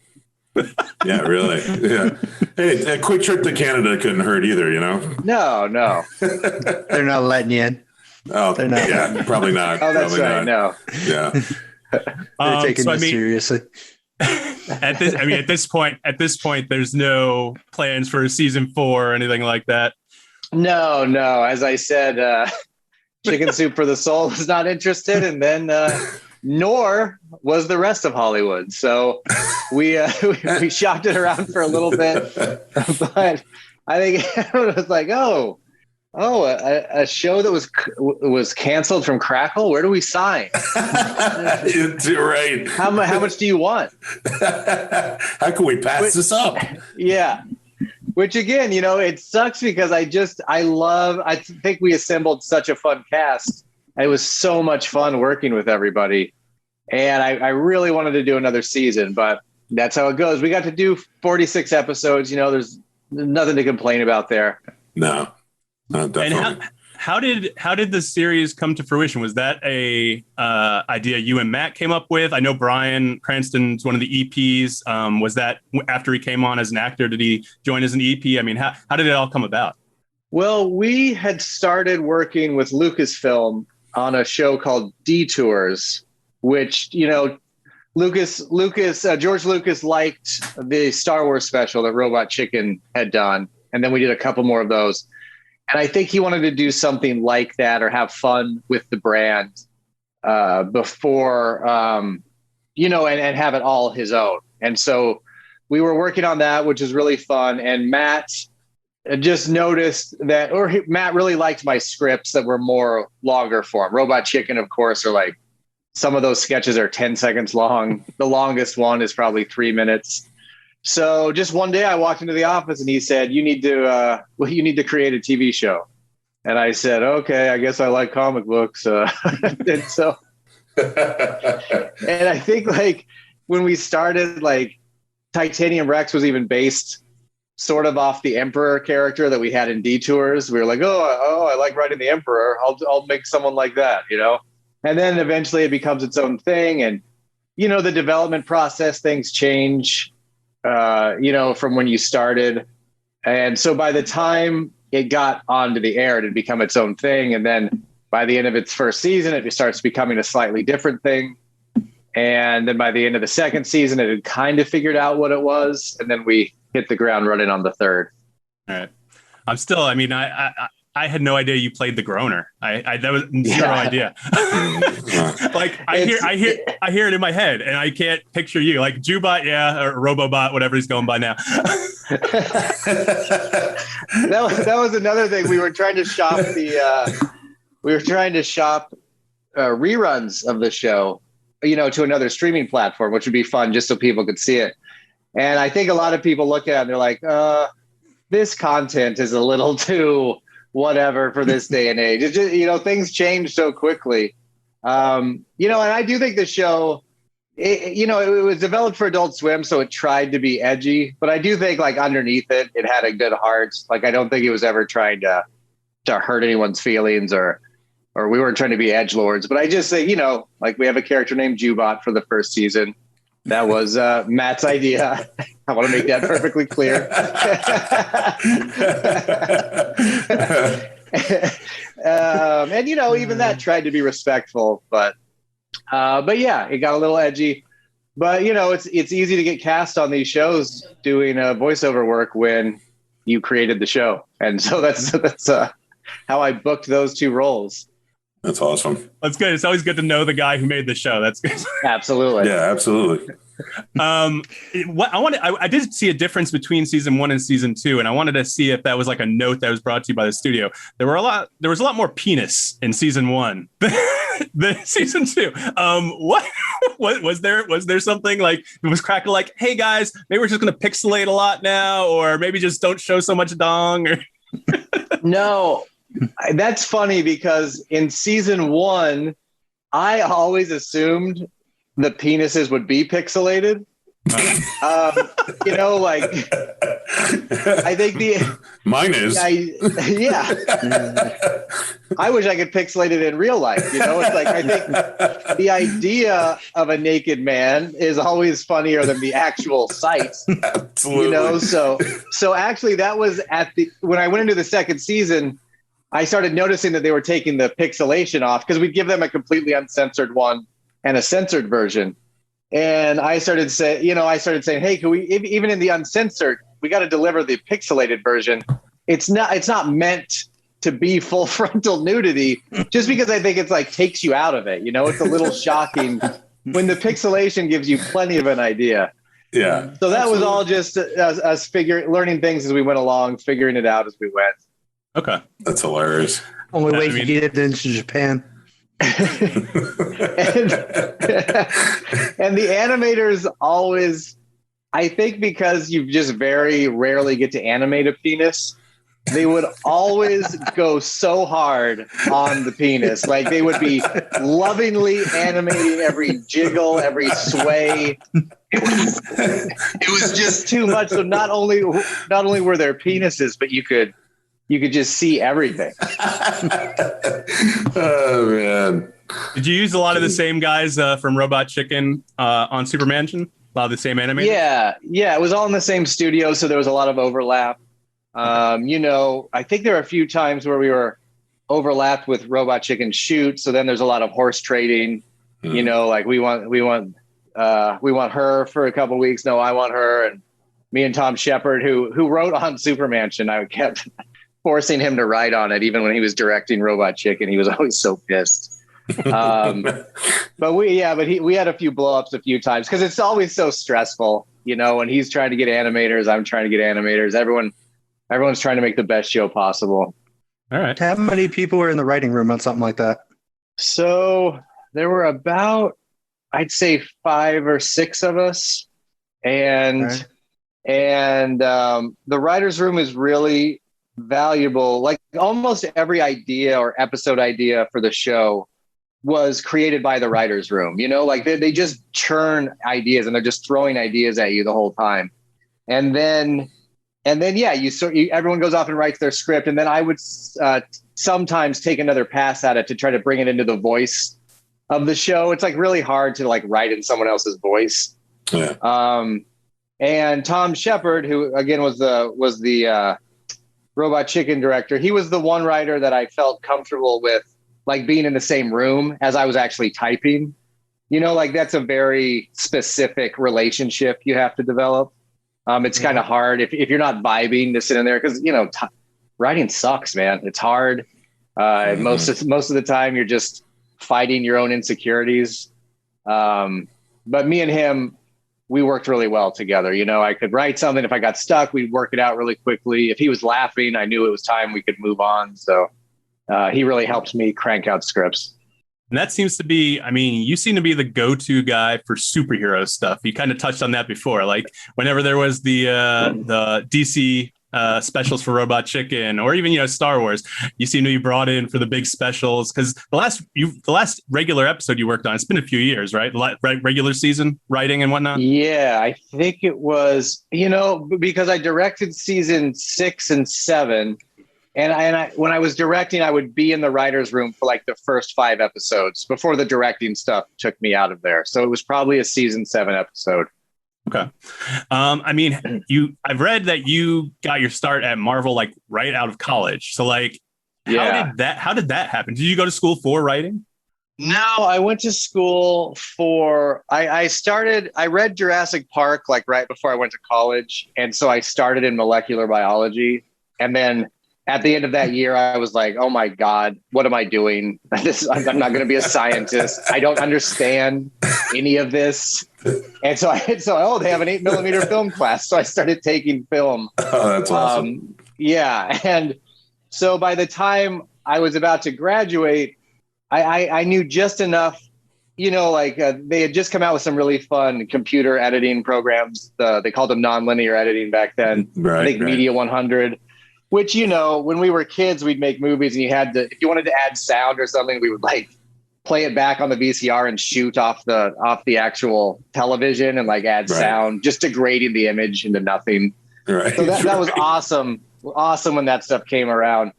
Speaker 3: Yeah, really. Yeah. Hey, a quick trip to Canada couldn't hurt either,
Speaker 5: No.
Speaker 2: They're not letting you in.
Speaker 3: Oh,
Speaker 2: They're not.
Speaker 3: Yeah, probably not.
Speaker 5: Oh, that's
Speaker 3: probably
Speaker 5: right.
Speaker 3: Not.
Speaker 5: No.
Speaker 3: Yeah.
Speaker 2: They're taking this seriously.
Speaker 1: At this point, there's no plans for season 4 or anything like that.
Speaker 5: No. As I said, Chicken Soup for the Soul was not interested, and then nor was the rest of Hollywood. So we shopped it around for a little bit, but I think everyone was like, a show that was canceled from Crackle. Where do we sign?
Speaker 3: You're right.
Speaker 5: How much do you want?
Speaker 3: How can we pass this up?
Speaker 5: Yeah. Which again, it sucks because I think we assembled such a fun cast. It was so much fun working with everybody. And I really wanted to do another season, but that's how it goes. We got to do 46 episodes. There's nothing to complain about there.
Speaker 3: No. Definitely.
Speaker 1: And how did the series come to fruition? Was that a idea you and Matt came up with? I know Bryan Cranston's one of the EPs. Was that after he came on as an actor? Did he join as an EP? How did it all come about?
Speaker 5: Well, we had started working with Lucasfilm on a show called Detours, which, George Lucas liked the Star Wars special that Robot Chicken had done. And then we did a couple more of those. And I think he wanted to do something like that or have fun with the brand before, and have it all his own. And so we were working on that, which is really fun. And Matt just noticed that, Matt really liked my scripts that were more longer form. Robot Chicken, of course, are like, some of those sketches are 10 seconds long. The longest one is probably 3 minutes. So just one day I walked into the office and he said, you need to create a TV show. And I said, okay, I guess I like comic books. And so, and I think when we started, Titanium Rex was even based sort of off the Emperor character that we had in Detours. We were like, I like writing the Emperor. I'll make someone like that, And then eventually it becomes its own thing. And, the development process, things change, from when you started. And so by the time it got onto the air, it had become its own thing. And then by the end of its first season, it starts becoming a slightly different thing. And then by the end of the second season, it had kind of figured out what it was. And then we hit the ground running on the third.
Speaker 1: All right. I had no idea you played the Groaner. That was zero idea. Like I hear it in my head and I can't picture you like Jubot. Yeah. Or Robobot, whatever he's going by now.
Speaker 5: that was another thing. We were trying to shop reruns of the show, to another streaming platform, which would be fun just so people could see it. And I think a lot of people look at it and they're like, this content is a little too whatever for this day and age. It's just, things change so quickly. And I do think the show, it was developed for Adult Swim, so it tried to be edgy, but I do think like underneath it had a good heart. Like, I don't think it was ever trying to hurt anyone's feelings or we weren't trying to be edgelords, but I just say, like we have a character named Jubot for the first season. That was Matt's idea. I want to make that perfectly clear. And even that tried to be respectful, but yeah, it got a little edgy. But it's easy to get cast on these shows doing voiceover work when you created the show, and so that's how I booked those two roles.
Speaker 3: That's awesome.
Speaker 1: That's good. It's always good to know the guy who made the show. That's good.
Speaker 5: Absolutely.
Speaker 3: Yeah, absolutely.
Speaker 1: I did see a difference between season 1 and season 2, and I wanted to see if that was like a note that was brought to you by the studio. There was a lot more penis in season 1 than season 2. What was there something like it was Crackle like, hey guys, maybe we're just gonna pixelate a lot now, or maybe just don't show so much dong or
Speaker 5: No. That's funny because in season 1, I always assumed the penises would be pixelated. I think
Speaker 3: mine is.
Speaker 5: Yeah. I wish I could pixelate it in real life. It's like, I think the idea of a naked man is always funnier than the actual sight.
Speaker 3: Absolutely.
Speaker 5: So actually that was when I went into the second season, I started noticing that they were taking the pixelation off because we'd give them a completely uncensored one and a censored version. And I started saying, hey, can we, even in the uncensored, we got to deliver the pixelated version. It's not meant to be full frontal nudity, just because I think it's like takes you out of it. It's a little shocking when the pixelation gives you plenty of an idea.
Speaker 3: Yeah.
Speaker 5: So that was all just us learning things as we went along, figuring it out as we went.
Speaker 1: Okay.
Speaker 3: That's hilarious.
Speaker 2: Only way to get it into Japan.
Speaker 5: And the animators always, I think because you just very rarely get to animate a penis, they would always go so hard on the penis. Like they would be lovingly animating every jiggle, every sway. It was just too much. So not only were there penises, but you could just see everything.
Speaker 3: Oh man!
Speaker 1: Did you use a lot of the same guys from Robot Chicken on SUPERMANSION? A lot of the same animators?
Speaker 5: Yeah. It was all in the same studio, so there was a lot of overlap. I think there were a few times where we were overlapped with Robot Chicken shoot. So then there's a lot of horse trading. Like we want her for a couple of weeks. No, I want her. And me and Tom Shepard, who wrote on SUPERMANSION, I kept forcing him to write on it, even when he was directing Robot Chicken. He was always so pissed. But we had a few blowups a few times because it's always so stressful, when he's trying to get animators, I'm trying to get animators. Everyone's trying to make the best show possible.
Speaker 1: All right.
Speaker 2: How many people were in the writing room on something like that?
Speaker 5: So there were about, I'd say 5 or 6 of us. And the writer's room is really valuable. Like almost every idea or episode idea for the show was created by the writer's room. Like they just churn ideas and they're just throwing ideas at you the whole time. And then And then, yeah, everyone goes off and writes their script. And then I would sometimes take another pass at it to try to bring it into the voice of the show. It's like really hard to like write in someone else's voice.
Speaker 3: Yeah.
Speaker 5: And Tom Shepard, who again was the Robot Chicken director, he was the one writer that I felt comfortable with, like being in the same room as I was actually typing. You know, like that's a very specific relationship you have to develop. It's kind of hard if you're not vibing to sit in there because, you know, writing sucks, man. It's hard. Most of the time you're just fighting your own insecurities. But me and him, we worked really well together. You know, I could write something. If I got stuck, we'd work it out really quickly. If he was laughing, I knew it was time we could move on. So he really helped me crank out scripts.
Speaker 1: And that seems to be, I mean, you seem to be the go-to guy for superhero stuff. You kind of touched on that before. Like whenever there was the DC specials for Robot Chicken, or even, you know, Star Wars, you seem to be brought in for the big specials. Because the last regular episode you worked on, it's been a few years, right? Regular season writing and whatnot.
Speaker 5: Yeah, I think it was, you know, because I directed season 6 and 7. And I, when I was directing, I would be in the writer's room for like the first 5 episodes before the directing stuff took me out of there. So it was probably a season 7 episode.
Speaker 1: Okay. I mean, I've read that you got your start at Marvel, like right out of college. So like, how did that happen? Did you go to school for writing?
Speaker 5: No, I went to school for, I read Jurassic Park, like right before I went to college. And so I started in molecular biology. And then at the end of that year, I was like, oh my God, what am I doing? I'm not going to be a scientist. I don't understand any of this. And so they have an 8mm film class. So I started taking film.
Speaker 3: Oh, that's awesome.
Speaker 5: Yeah. And so by the time I was about to graduate, I knew just enough, you know, like they had just come out with some really fun computer editing programs. They called them nonlinear editing back then.
Speaker 3: Right,
Speaker 5: I think Media 100. Which, you know, when we were kids, we'd make movies and if you wanted to add sound or something, we would like play it back on the VCR and shoot off the actual television and like add sound, just degrading the image into nothing.
Speaker 3: Right.
Speaker 5: So that was awesome when that stuff came around.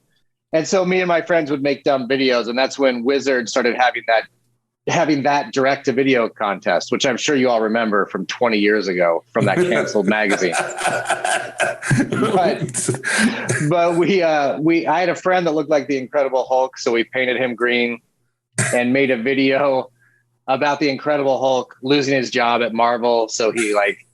Speaker 5: And so me and my friends would make dumb videos. And that's when Wizard started having that direct to video contest, which I'm sure you all remember from 20 years ago from that canceled magazine. But I had a friend that looked like the Incredible Hulk. So we painted him green and made a video about the Incredible Hulk losing his job at Marvel. So he like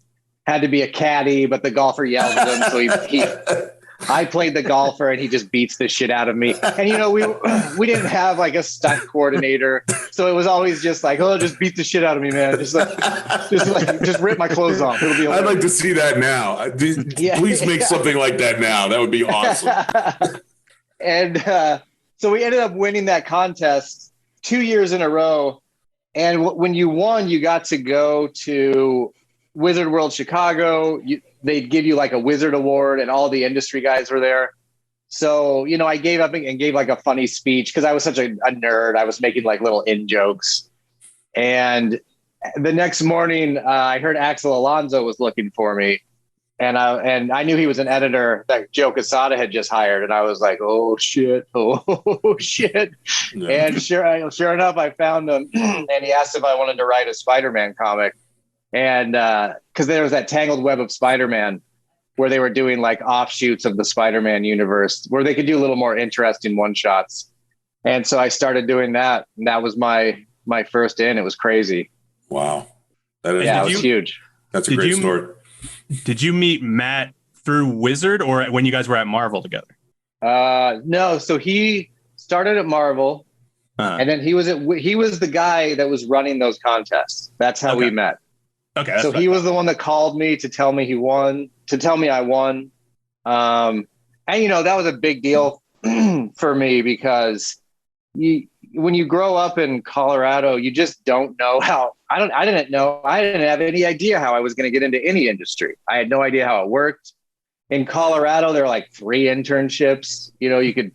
Speaker 5: had to be a caddy, but the golfer yelled at him. So I played the golfer and he just beats the shit out of me. And, you know, we didn't have like a stunt coordinator. So it was always just like, oh, just beat the shit out of me, man. Just rip my clothes off. It'll be.
Speaker 3: I'd like to see that now. Please make something like that now. That would be awesome.
Speaker 5: And so we ended up winning that contest 2 years in a row. And when you won, you got to go to Wizard World Chicago. They'd give you like a Wizard Award and all the industry guys were there. So, you know, I gave up and gave like a funny speech because I was such a nerd. I was making like little in-jokes. And the next morning, I heard Axel Alonso was looking for me. And I knew he was an editor that Joe Quesada had just hired. And I was like, oh, shit. Oh, shit. No. And sure enough, I found him. And he asked if I wanted to write a Spider-Man comic. And because there was that tangled web of Spider-Man where they were doing like offshoots of the Spider-Man universe where they could do a little more interesting one-shots. And so I started doing that. And that was my first in. It was crazy.
Speaker 3: Wow.
Speaker 5: It was huge.
Speaker 3: That's a great story.
Speaker 1: Did you meet Matt through Wizard or when you guys were at Marvel together?
Speaker 5: No. So he started at Marvel. And then he was the guy that was running those contests. That's how we met.
Speaker 1: Okay.
Speaker 5: So he was the one that called me to tell me I won. And, you know, that was a big deal for me because when you grow up in Colorado, you just don't know how. I didn't have any idea how I was going to get into any industry. I had no idea how it worked. In Colorado, there are like 3 internships. You know, you could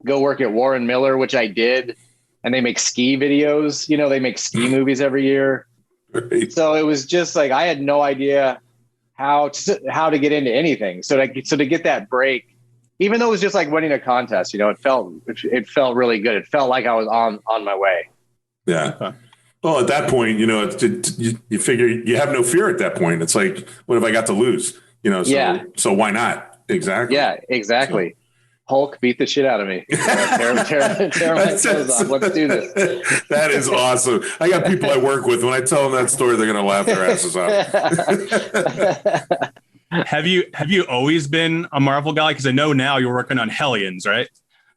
Speaker 5: go work at Warren Miller, which I did. And they make ski videos. You know, they make ski movies every year. Right. So it was just like I had no idea how to get into anything. So to get that break, even though it was just like winning a contest, it felt really good. It felt like I was on my way.
Speaker 3: Yeah. Well, at that point, you figure you have no fear at that point. It's like, what if I got to lose? So why not? Exactly.
Speaker 5: Yeah, exactly. So. Hulk beat the shit out of me. Tear my clothes off. Let's do this.
Speaker 3: That is awesome. I got people I work with. When I tell them that story, they're going to laugh their asses off.
Speaker 1: Have you always been a Marvel guy? Because I know now you're working on Hellions, right?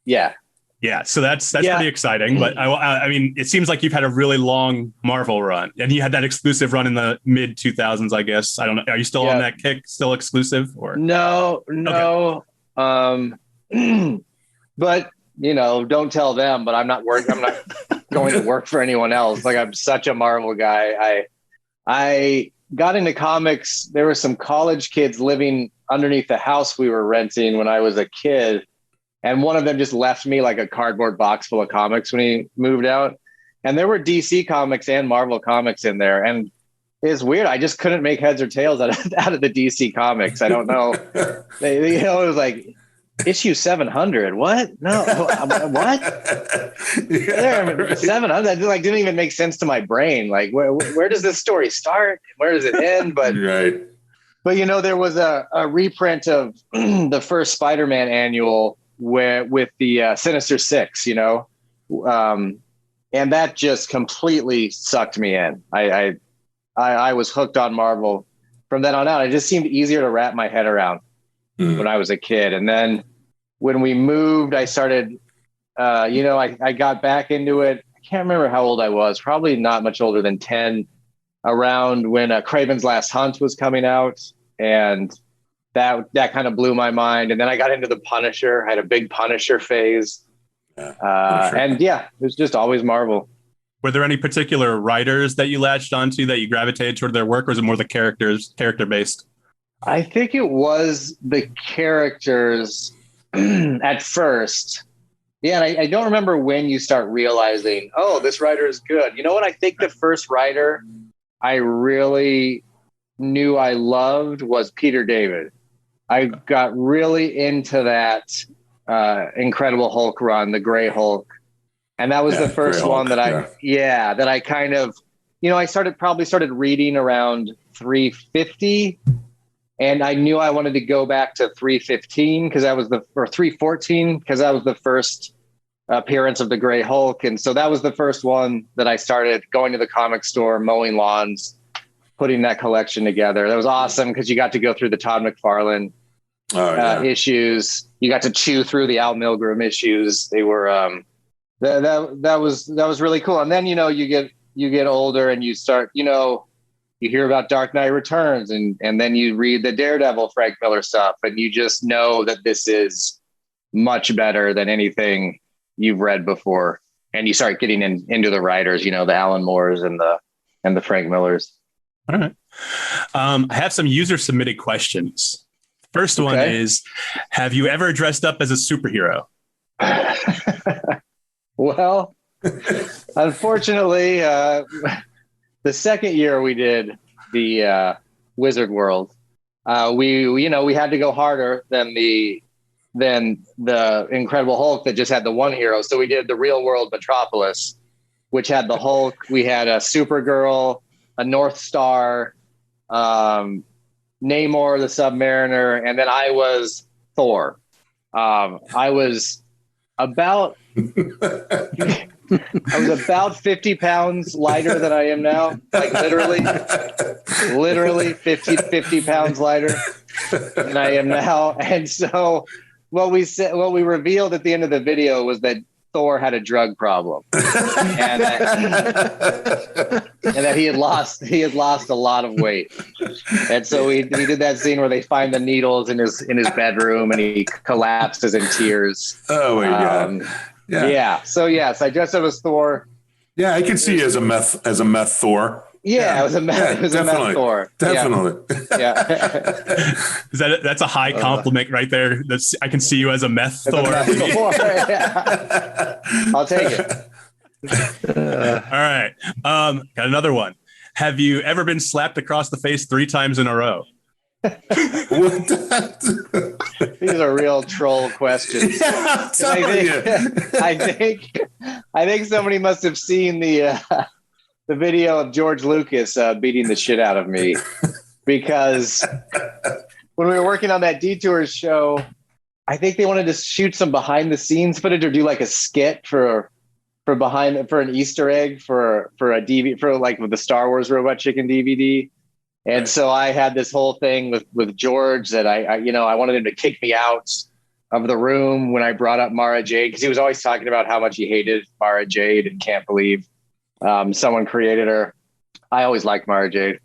Speaker 5: Yeah.
Speaker 1: Yeah. So that's pretty exciting. But I mean, it seems like you've had a really long Marvel run, and you had that exclusive run in the mid 2000s, I guess. I don't know. Are you still on that kick? Still exclusive? Or
Speaker 5: no. Okay. But don't tell them, but I'm not going to work for anyone else. Like, I'm such a Marvel guy. I got into comics. There were some college kids living underneath the house we were renting when I was a kid. And one of them just left me like a cardboard box full of comics when he moved out. And there were DC comics and Marvel comics in there. And it's weird. I just couldn't make heads or tails out of the DC comics. I don't know. It was like, issue 700. What? No. What? 700. That didn't even make sense to my brain. Like, where does this story start? Where does it end? But
Speaker 3: right.
Speaker 5: But there was a reprint of the first Spider-Man annual with the Sinister Six. And that just completely sucked me in. I was hooked on Marvel from then on out. It just seemed easier to wrap my head around. When I was a kid. And then when we moved, I started, I got back into it. I can't remember how old I was, probably not much older than 10, around when Kraven's Last Hunt was coming out. And that kind of blew my mind. And then I got into the Punisher. I had a big Punisher phase. And it was just always Marvel.
Speaker 1: Were there any particular writers that you latched onto that you gravitated toward their work, or was it more the character based?
Speaker 5: I think it was the characters at first. Yeah, and I don't remember when you start realizing, oh, this writer is good. You know what? I think the first writer I really knew I loved was Peter David. I got really into that Incredible Hulk run, the Gray Hulk. And that was the first one that I kind of, I started reading around 350. And I knew I wanted to go back to 315 or 314 because that was the first appearance of the Gray Hulk. And so that was the first one that I started going to the comic store, mowing lawns, putting that collection together. That was awesome because you got to go through the Todd McFarlane issues. You got to chew through the Al Milgrom issues. They were that was really cool. And then you get older and you start you hear about Dark Knight Returns and then you read the Daredevil Frank Miller stuff and you just know that this is much better than anything you've read before. And you start getting into the writers, the Alan Moores and the Frank Millers.
Speaker 1: All right. I have some user submitted questions. First one is, have you ever dressed up as a superhero?
Speaker 5: Well, unfortunately, the second year we did the Wizard World, we had to go harder than the Incredible Hulk that just had the one hero. So we did the Real World Metropolis, which had the Hulk. We had a Supergirl, a North Star, Namor the Submariner, and then I was Thor. I was about 50 pounds lighter than I am now. Like literally 50 pounds lighter than I am now. And so what we revealed at the end of the video was that Thor had a drug problem and that he had lost a lot of weight. And so we did that scene where they find the needles in his bedroom and he collapses in tears.
Speaker 3: Oh my God.
Speaker 5: Yeah. So yes, I dressed up as Thor.
Speaker 3: Yeah, I can see you as a meth Thor.
Speaker 5: Yeah, it was a meth Thor.
Speaker 3: Definitely.
Speaker 5: Yeah.
Speaker 1: That's a high compliment right there. I can see you as a meth Thor.
Speaker 5: Yeah. I'll take it.
Speaker 1: All right. Got another one. Have you ever been slapped across the face 3 times in a row?
Speaker 5: These are real troll questions.
Speaker 3: Yeah,
Speaker 5: I think somebody must have seen the video of George Lucas beating the shit out of me, because when we were working on that Detours show, I think they wanted to shoot some behind the scenes footage or do like a skit for an Easter egg for a DVD, for like with the Star Wars Robot Chicken DVD. And so I had this whole thing with George that I wanted him to kick me out of the room when I brought up Mara Jade, because he was always talking about how much he hated Mara Jade and can't believe someone created her. I always liked Mara Jade.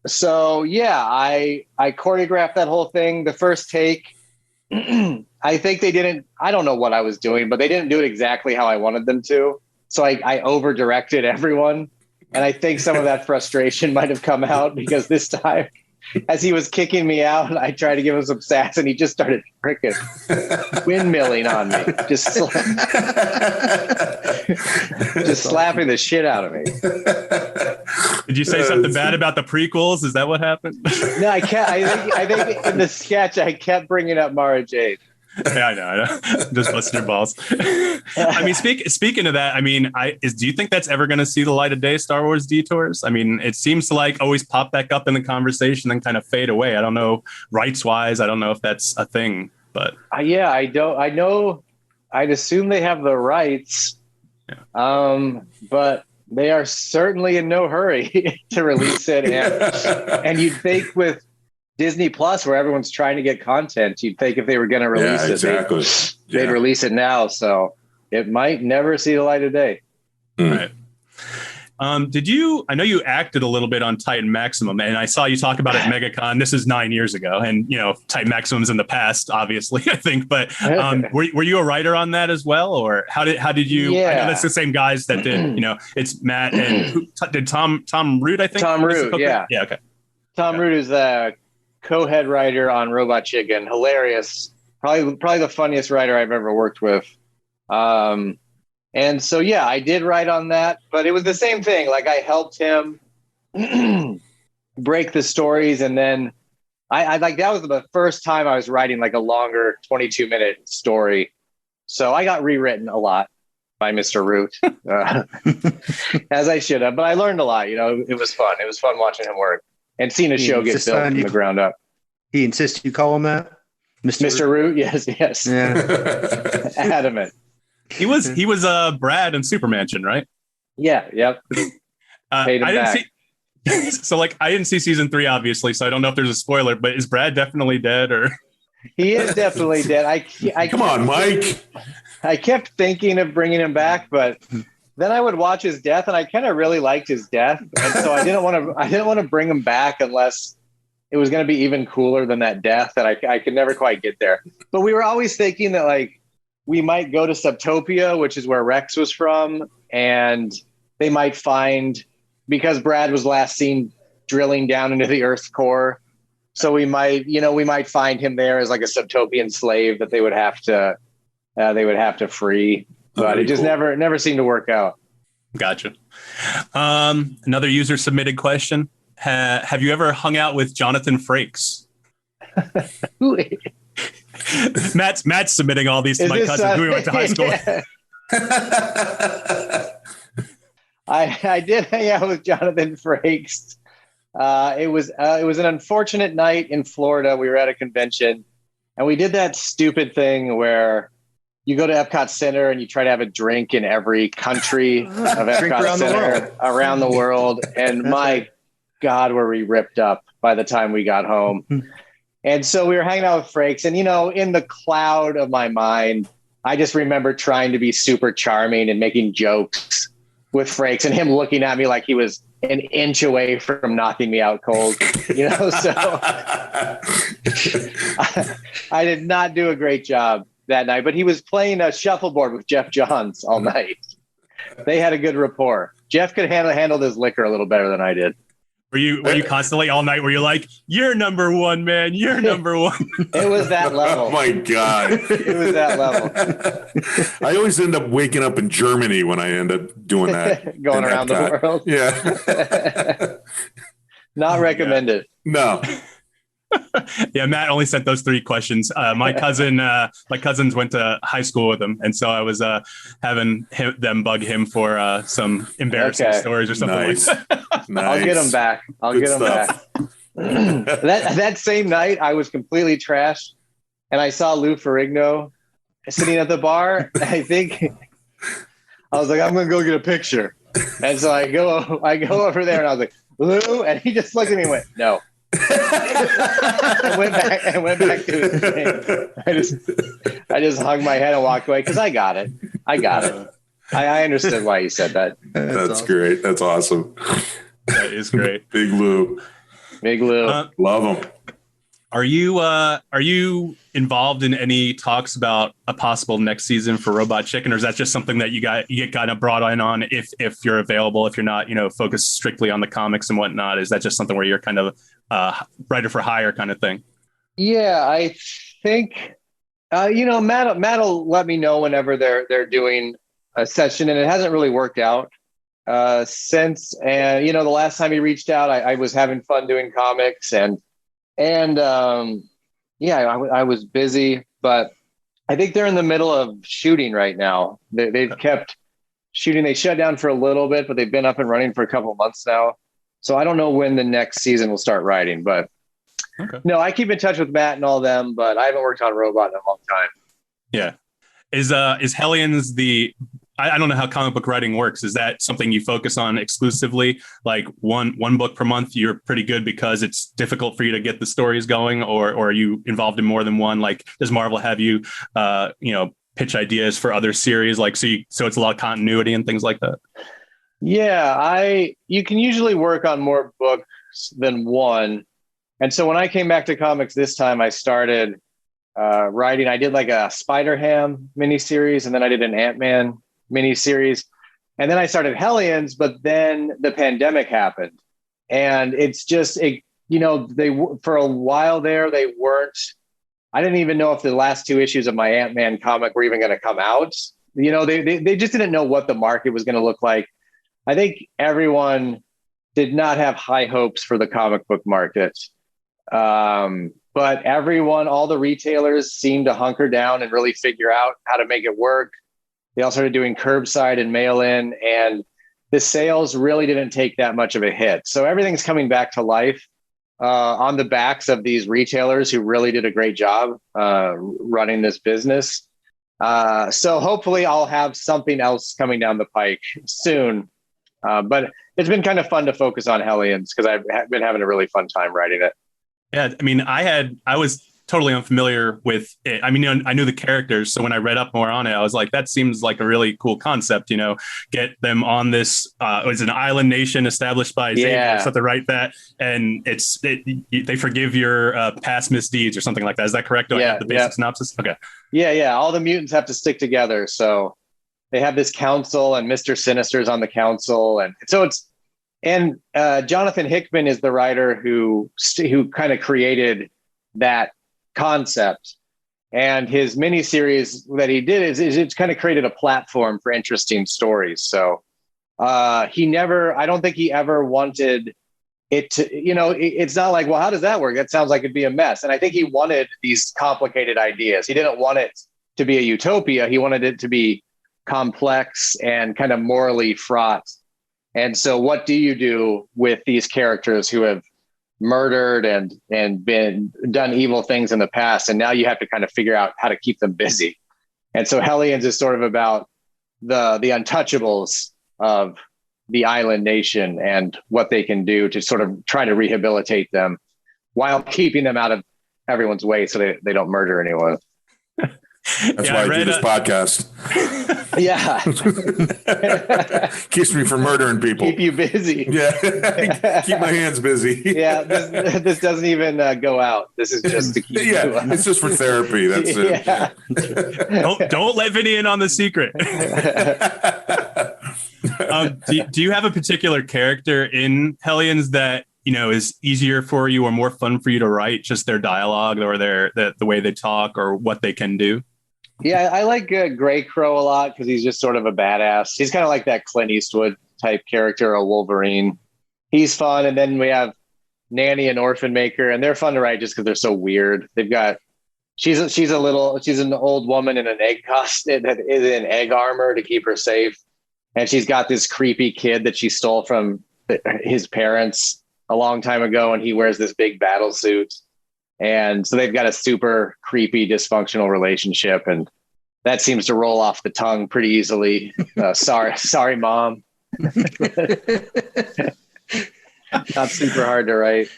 Speaker 5: So yeah, I choreographed that whole thing. The first take, I think I don't know what I was doing, but they didn't do it exactly how I wanted them to. So I over directed everyone. And I think some of that frustration might have come out, because this time, as he was kicking me out, I tried to give him some sass, and he just started freaking windmilling on me, just slapping the shit out of me.
Speaker 1: Did you say something bad about the prequels? Is that what happened?
Speaker 5: No, I think in the sketch I kept bringing up Mara Jade.
Speaker 1: Yeah, I know. Just busting your balls. I mean, speaking of that, I mean, do you think that's ever going to see the light of day, Star Wars Detours? I mean, it seems to like always pop back up in the conversation and kind of fade away. I don't know, rights wise, I don't know if that's a thing, but
Speaker 5: yeah, I don't. I know. I'd assume they have the rights, but they are certainly in no hurry to release it. And you'd think with Disney Plus, where everyone's trying to get content, you'd think if they were going to release they'd release it now. So it might never see the light of day.
Speaker 1: Right. I know you acted a little bit on Titan Maximum, and I saw you talk about it at MegaCon. This is 9 years ago, and Titan Maximum's in the past, obviously, I think. But were you a writer on that as well, or how did you? Yeah. I know that's the same guys that did. It's Matt and did Tom Root, I think.
Speaker 5: Tom Root, yeah,
Speaker 1: okay.
Speaker 5: Tom Root is the co-head writer on Robot Chicken. Hilarious, probably the funniest writer I've ever worked with. And so, yeah, I did write on that, but it was the same thing. Like, I helped him break the stories. And then I like, that was the first time I was writing like a longer 22-minute story. So I got rewritten a lot by Mr. Root, as I should have, but I learned a lot. It was fun. It was fun watching him work and seeing a show get built from the ground up.
Speaker 2: He insists you call him that?
Speaker 5: Mr. Root? Yes.
Speaker 2: Yeah.
Speaker 5: Adamant.
Speaker 1: He was Brad in SUPERMANSION, right?
Speaker 5: Yeah. Yep. Paid him back.
Speaker 1: So I didn't see season 3, obviously, so I don't know if there's a spoiler, but is Brad definitely dead, or?
Speaker 5: He is definitely dead.
Speaker 3: Come on, Mike.
Speaker 5: I kept thinking of bringing him back, but then I would watch his death, and I kind of really liked his death, and so I didn't want to bring him back unless it was going to be even cooler than that death, and I could never quite get there. But we were always thinking that we might go to Subtopia, which is where Rex was from, and they might find, because Brad was last seen drilling down into the Earth's core, so we might find him there as like a Subtopian slave that they would have to free. But it just never seemed to work out. Gotcha.
Speaker 1: Another user submitted question. Have you ever hung out with Jonathan Frakes? Matt's submitting all these to my cousin who we went to high school with.
Speaker 5: I did hang out with Jonathan Frakes. It was an unfortunate night in Florida. We were at a convention, and we did that stupid thing where you go to Epcot Center and you try to have a drink in every country of Epcot Center around the world. And my God, were we ripped up by the time we got home. And so we were hanging out with Frakes, and, in the cloud of my mind, I just remember trying to be super charming and making jokes with Frakes, and him looking at me like he was an inch away from knocking me out cold, so I did not do a great job that night, but he was playing a shuffleboard with Jeff Johns all night. They had a good rapport. Jeff could handle his liquor a little better than I did.
Speaker 1: Were you constantly all night? Were you like, "You're number one, man. You're number one"?
Speaker 5: It was that level.
Speaker 3: Oh my God!
Speaker 5: It was that level.
Speaker 3: I always end up waking up in Germany when I end up doing that.
Speaker 5: Going around the world.
Speaker 3: Yeah.
Speaker 5: Not recommended.
Speaker 3: No.
Speaker 1: Yeah, Matt only sent those 3 questions. My cousins went to high school with him, and so I was having them bug him for some embarrassing stories or something.
Speaker 3: Nice.
Speaker 1: Like that.
Speaker 3: Nice.
Speaker 5: I'll get them back. That same night, I was completely trashed, and I saw Lou Ferrigno sitting at the bar. I think I was like, I'm going to go get a picture, and so I go over there, and I was like, Lou, and he just looked at me and went, no. I went back to his thing. I just hung my head and walked away because I got it. I understood why you said that.
Speaker 3: That's awesome. Great. That's awesome.
Speaker 1: That is great.
Speaker 3: Big Lou. Love him.
Speaker 1: Are you involved in any talks about a possible next season for Robot Chicken, or is that just something that you get kind of brought in on if you're available, if you're not, focused strictly on the comics and whatnot? Is that just something where you're kind of writer for hire kind of thing?
Speaker 5: Yeah, I think Matt will let me know whenever they're doing a session, and it hasn't really worked out since. And the last time he reached out, I was having fun doing comics, and I was busy, but I think they're in the middle of shooting right now. They've kept shooting. They shut down for a little bit, but they've been up and running for a couple of months now. So I don't know when the next season will start writing, but no, I keep in touch with Matt and all them, but I haven't worked on Robot in a long time.
Speaker 1: Yeah. Is Hellions I don't know how comic book writing works. Is that something you focus on exclusively? Like one book per month, you're pretty good because it's difficult for you to get the stories going, or are you involved in more than one? Like, does Marvel have you, pitch ideas for other series? Like, so it's a lot of continuity and things like that.
Speaker 5: Yeah, you can usually work on more books than one. And so when I came back to comics this time, I started writing. I did like a Spider-Ham miniseries, and then I did an Ant-Man miniseries, and then I started Hellions, but then the pandemic happened, and it's just for a while there they weren't. I didn't even know if the last 2 issues of my Ant-Man comic were even going to come out. They just didn't know what the market was going to look like. I think everyone did not have high hopes for the comic book market. But all the retailers seemed to hunker down and really figure out how to make it work. They all started doing curbside and mail in, and the sales really didn't take that much of a hit. So everything's coming back to life on the backs of these retailers who really did a great job running this business. So hopefully I'll have something else coming down the pike soon. But it's been kind of fun to focus on Hellions because I've been having a really fun time writing it.
Speaker 1: Yeah, I mean, I was totally unfamiliar with it. I mean, I knew the characters, so when I read up more on it, I was like, that seems like a really cool concept. Get them on this. It was an island nation established by Xavier, something like that, and they forgive your past misdeeds or something like that. Is that correct? Do I have the basic synopsis? Okay. Yeah.
Speaker 5: All the mutants have to stick together, so they have this council, and Mr. Sinister's on the council, and so it's. And Jonathan Hickman is the writer who kind of created that concept, and his miniseries that he did is it's kind of created a platform for interesting stories. So I don't think he ever wanted it to, it's not like, well, how does that work? That sounds like it'd be a mess. And I think he wanted these complicated ideas. He didn't want it to be a utopia. He wanted it to be complex and kind of morally fraught. And so what do you do with these characters who have murdered and done evil things in the past, and now you have to kind of figure out how to keep them busy? And so Hellions is sort of about the untouchables of the island nation and what they can do to sort of try to rehabilitate them while keeping them out of everyone's way so they don't murder anyone.
Speaker 3: That's why I do this podcast.
Speaker 5: Yeah.
Speaker 3: Keeps me from murdering people.
Speaker 5: Keep you busy.
Speaker 3: Yeah. Keep my hands busy.
Speaker 5: Yeah. This doesn't even go out. This is just to keep you
Speaker 3: it's just for therapy. That's
Speaker 1: it. Don't let Vinnie in on the secret. Do you have a particular character in Hellions that is easier for you or more fun for you to write? Just their dialogue or the way they talk or what they can do?
Speaker 5: Yeah, I like Grey Crow a lot because he's just sort of a badass. He's kind of like that Clint Eastwood type character, a Wolverine. He's fun. And then we have Nanny and Orphan Maker, and they're fun to write just because they're so weird. They've got she's an old woman in an egg costume that is in egg armor to keep her safe, and she's got this creepy kid that she stole from his parents a long time ago, and he wears this big battle suit, and so they've got a super creepy dysfunctional relationship, and that seems to roll off the tongue pretty easily. Sorry, Mom. Not super hard to write.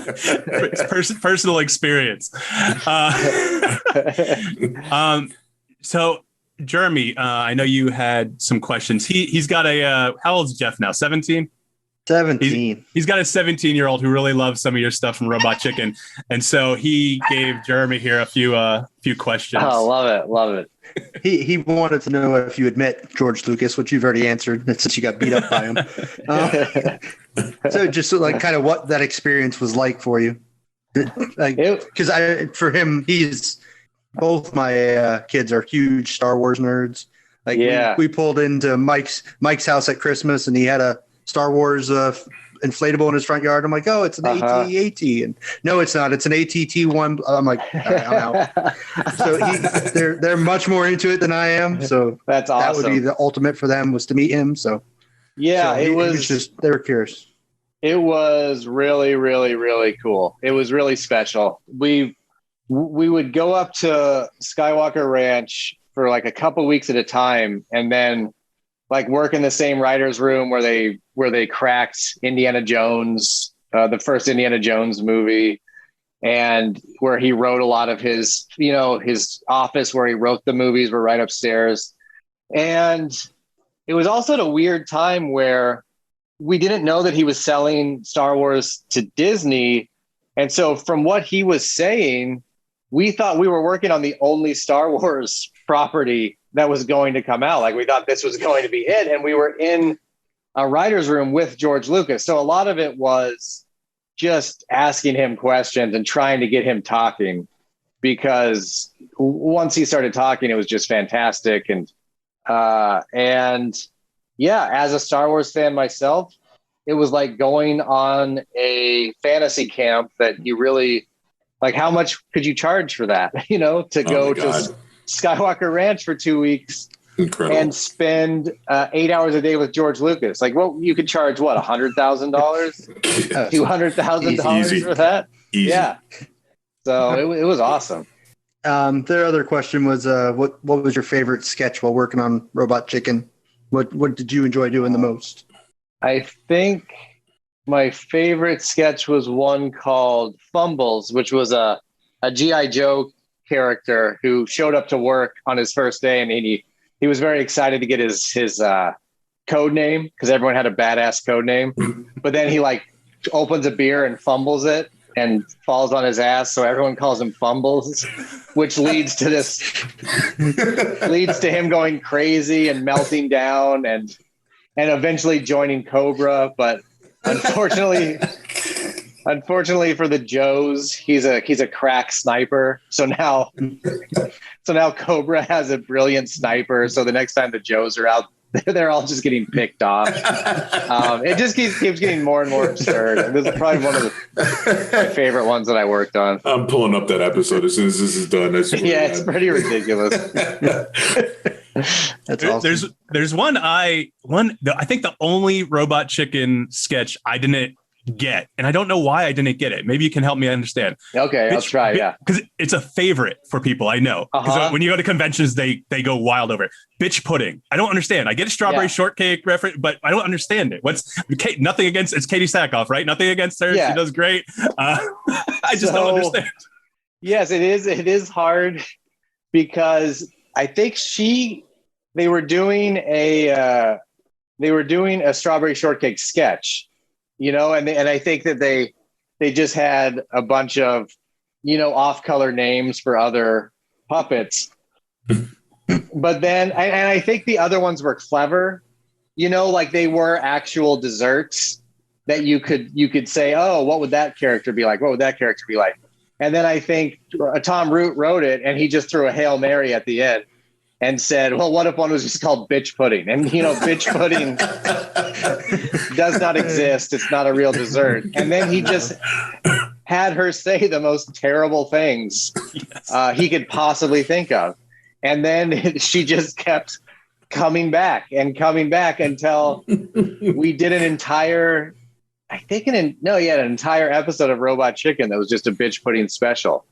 Speaker 1: It's personal experience. So Jeremy, I know you had some questions. He's got how old is Jeff now? 17?
Speaker 2: 17.
Speaker 1: He's got a 17-year-old who really loves some of your stuff from Robot Chicken. And so he gave Jeremy here a few questions.
Speaker 5: Oh, love it.
Speaker 2: He wanted to know if you had met George Lucas, which you've already answered since you got beat up by him. So just like kind of what that experience was like for you. Like, because for him, both my kids are huge Star Wars nerds. Like we pulled into Mike's house at Christmas, and he had a Star Wars inflatable in his front yard. I'm like, oh, it's an AT-AT. And no, it's not. It's an ATT-1. I'm like, all right, I'm out. So they're much more into it than I am. So
Speaker 5: that's awesome.
Speaker 2: That would be the ultimate for them, was to meet him. So it was just, they were curious.
Speaker 5: It was really, really, really cool. It was really special. We would go up to Skywalker Ranch for like a couple weeks at a time, and then like work in the same writer's room where they cracked Indiana Jones, the first Indiana Jones movie, and where he wrote a lot of his office where he wrote the movies were right upstairs. And it was also at a weird time where we didn't know that he was selling Star Wars to Disney. And so from what he was saying, we thought we were working on the only Star Wars property that was going to come out. Like, we thought this was going to be it. And we were in a writer's room with George Lucas. So a lot of it was just asking him questions and trying to get him talking, because once he started talking, it was just fantastic. And as a Star Wars fan myself, it was like going on a fantasy camp that you really like. How much could you charge for that? To go to Skywalker Ranch for 2 weeks. Incredible. And spend 8 hours a day with George Lucas. Like, well, you could charge what, $100,000, $200,000 for that?
Speaker 3: Easy.
Speaker 5: Yeah. So it was awesome.
Speaker 2: Their other question was, what was your favorite sketch while working on Robot Chicken? What did you enjoy doing the most?
Speaker 5: I think my favorite sketch was one called Fumbles, which was a G.I. Joe character who showed up to work on his first day, and he was very excited to get his code name, because everyone had a badass code name. But then he like opens a beer and fumbles it and falls on his ass, so everyone calls him Fumbles, which leads to him going crazy and melting down and eventually joining Cobra. But unfortunately for the Joes, he's a crack sniper. So now Cobra has a brilliant sniper. So the next time the Joes are out, they're all just getting picked off. It just keeps getting more and more absurd. This is probably one of my favorite ones that I worked on.
Speaker 3: I'm pulling up that episode as soon as this is done.
Speaker 5: Yeah, it's pretty ridiculous.
Speaker 2: That's awesome.
Speaker 1: There's I think the only Robot Chicken sketch I didn't get, and I don't know why I didn't get it. Maybe you can help me understand.
Speaker 5: Okay, I'll try. Yeah,
Speaker 1: because it's a favorite for people I know. Because when you go to conventions, they go wild over it. Bitch pudding. I don't understand. I get a strawberry shortcake reference, but I don't understand it. Nothing against? It's Katie Sackhoff, right? Nothing against her. Yeah. She does great. I just don't understand.
Speaker 5: Yes, it is. It is hard because I think they were doing a strawberry shortcake sketch. And I think that they just had a bunch of, off-color names for other puppets. But then, and I think the other ones were clever, like they were actual desserts that you could say, oh, what would that character be like? What would that character be like? And then I think Tom Root wrote it, and he just threw a Hail Mary at the end and said, well, what if one was just called bitch pudding? And, bitch pudding does not exist. It's not a real dessert. And then he just had her say the most terrible things he could possibly think of. And then she just kept coming back until we did an entire episode of Robot Chicken that was just a bitch pudding special.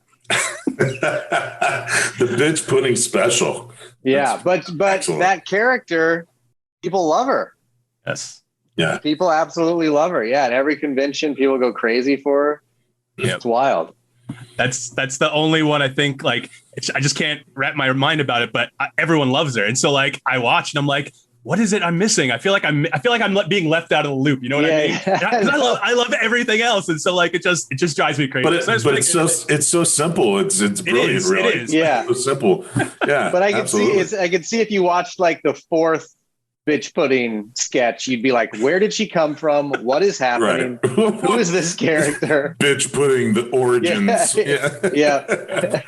Speaker 3: The bitch pudding special.
Speaker 5: Yeah, but excellent. That character, people love her.
Speaker 1: Yes.
Speaker 3: Yeah.
Speaker 5: People absolutely love her. Yeah. At every convention, people go crazy for her.
Speaker 1: Yep.
Speaker 5: It's wild.
Speaker 1: That's the only one I think I just can't wrap my mind about it, but everyone loves her. And so like I watch and I'm like, what is it I'm missing? I feel like I'm being left out of the loop. You know what I mean? Yeah. I love everything else. And so like, it just drives me crazy.
Speaker 3: But it's so simple. It's brilliant. Really.
Speaker 5: It is. Yeah.
Speaker 3: It's so simple. Yeah.
Speaker 5: But I can see if you watched like the fourth bitch pudding sketch, you'd be like, where did she come from? What is happening? Right. Who is this character?
Speaker 3: Bitch pudding, the origins.
Speaker 5: Yeah.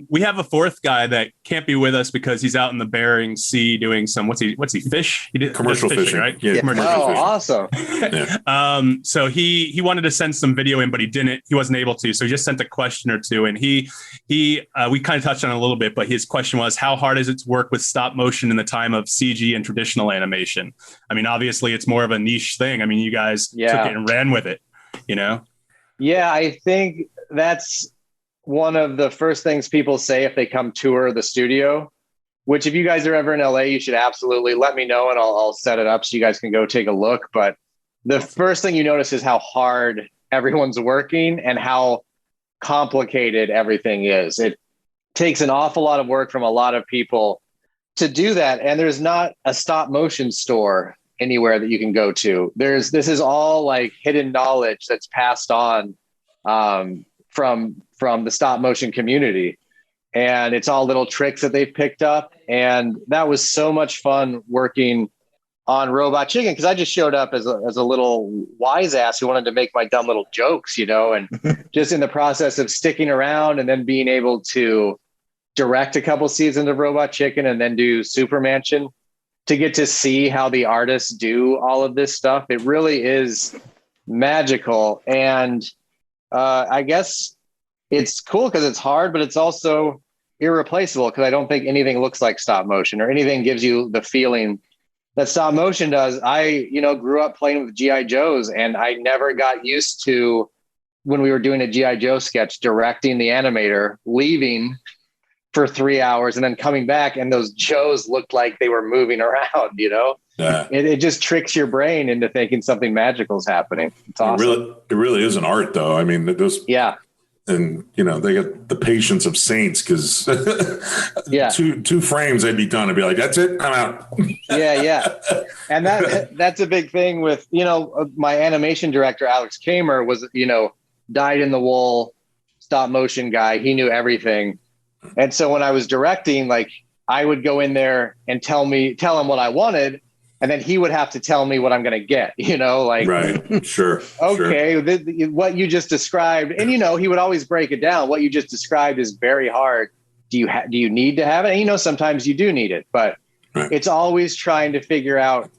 Speaker 1: We have a fourth guy that can't be with us because he's out in the Bering Sea doing some what's he fish? He did
Speaker 3: commercial fishing,
Speaker 1: right?
Speaker 3: Yeah.
Speaker 1: Commercial
Speaker 5: fishing.
Speaker 1: Awesome.
Speaker 3: Yeah.
Speaker 1: So he wanted to send some video in, but he wasn't able to. So he just sent a question or two, and we kind of touched on it a little bit, but his question was, how hard is it to work with stop motion in the time of CG and traditional animation? I mean, obviously it's more of a niche thing. I mean, you guys took it and ran with it, you know?
Speaker 5: Yeah, I think that's one of the first things people say if they come tour the studio, which if you guys are ever in LA, you should absolutely let me know and I'll set it up so you guys can go take a look. But the first thing you notice is how hard everyone's working and how complicated everything is. It takes an awful lot of work from a lot of people to do that. And there's not a stop motion store anywhere that you can go to. This is all like hidden knowledge that's passed on from the stop motion community. And it's all little tricks that they've picked up. And that was so much fun working on Robot Chicken, because I just showed up as a little wise ass who wanted to make my dumb little jokes, and just in the process of sticking around and then being able to direct a couple seasons of Robot Chicken and then do SUPERMANSION, to get to see how the artists do all of this stuff. It really is magical. And I guess it's cool because it's hard, but it's also irreplaceable because I don't think anything looks like stop motion or anything gives you the feeling that stop motion does. I, grew up playing with G.I. Joes, and I never got used to, when we were doing a G.I. Joe sketch, directing the animator, leaving for 3 hours and then coming back, and those Joes looked like they were moving around,
Speaker 3: Yeah.
Speaker 5: It just tricks your brain into thinking something magical is happening. It's awesome.
Speaker 3: It really is an art, though. I mean, those.
Speaker 5: Yeah.
Speaker 3: And they got the patience of saints, because two frames they'd be done. I'd be like, that's it, I'm out.
Speaker 5: Yeah. And that's a big thing with, my animation director, Alex Kamer, was, dyed in the wool stop motion guy. He knew everything. And so when I was directing, like, I would go in there and tell him what I wanted, and then he would have to tell me what I'm going to get,
Speaker 3: Right. Sure.
Speaker 5: Okay. Sure. What you just described. And, he would always break it down. What you just described is very hard. Do you need to have it? And, sometimes you do need it, but It's always trying to figure out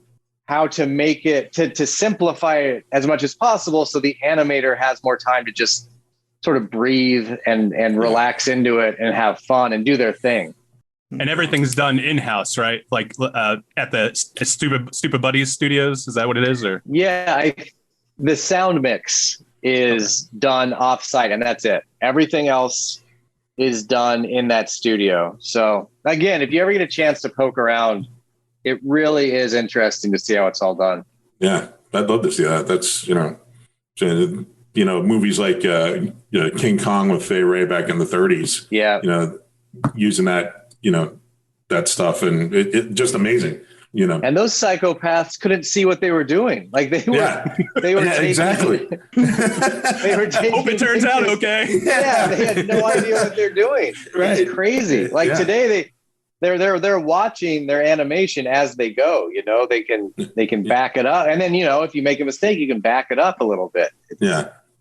Speaker 5: how to make it, to simplify it as much as possible, so the animator has more time to just sort of breathe and relax into it and have fun and do their thing.
Speaker 1: And everything's done in-house, right? Like at the Stupid Buddies Studios. Is that what it is? Or
Speaker 5: the sound mix is done off-site, and that's it. Everything else is done in that studio. So again, if you ever get a chance to poke around, it really is interesting to see how it's all done.
Speaker 3: Yeah, I'd love to see that. That's movies like King Kong with Fay Ray back in the 30s.
Speaker 5: Yeah,
Speaker 3: using that. That stuff, and it just amazing,
Speaker 5: And those psychopaths couldn't see what they were doing. Like they were
Speaker 3: exactly.
Speaker 5: They were taking,
Speaker 1: hope it turns out okay.
Speaker 5: Yeah, they had no idea what they're doing. Right. It's crazy. Like today they're watching their animation as they go. They can back it up, and then if you make a mistake, you can back it up a little bit.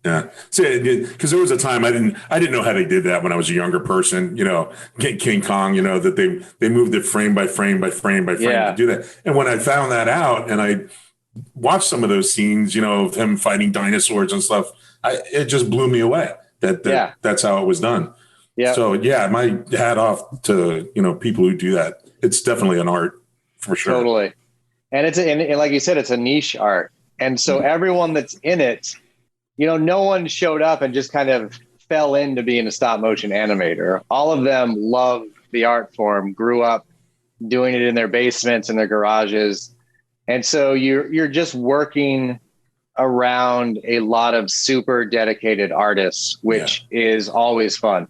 Speaker 3: Yeah. Because there was a time I didn't know how they did that when I was a younger person, King Kong, that they moved it frame by frame by frame by frame to do that. And when I found that out and I watched some of those scenes, of him fighting dinosaurs and stuff, it just blew me away that's how it was done. Yeah. So my hat off to, people who do that. It's definitely an art for sure.
Speaker 5: Totally. And and like you said, it's a niche art. And so everyone that's in it, no one showed up and just kind of fell into being a stop motion animator. All of them love the art form, grew up doing it in their basements and their garages. And so you're just working around a lot of super dedicated artists, which is always fun.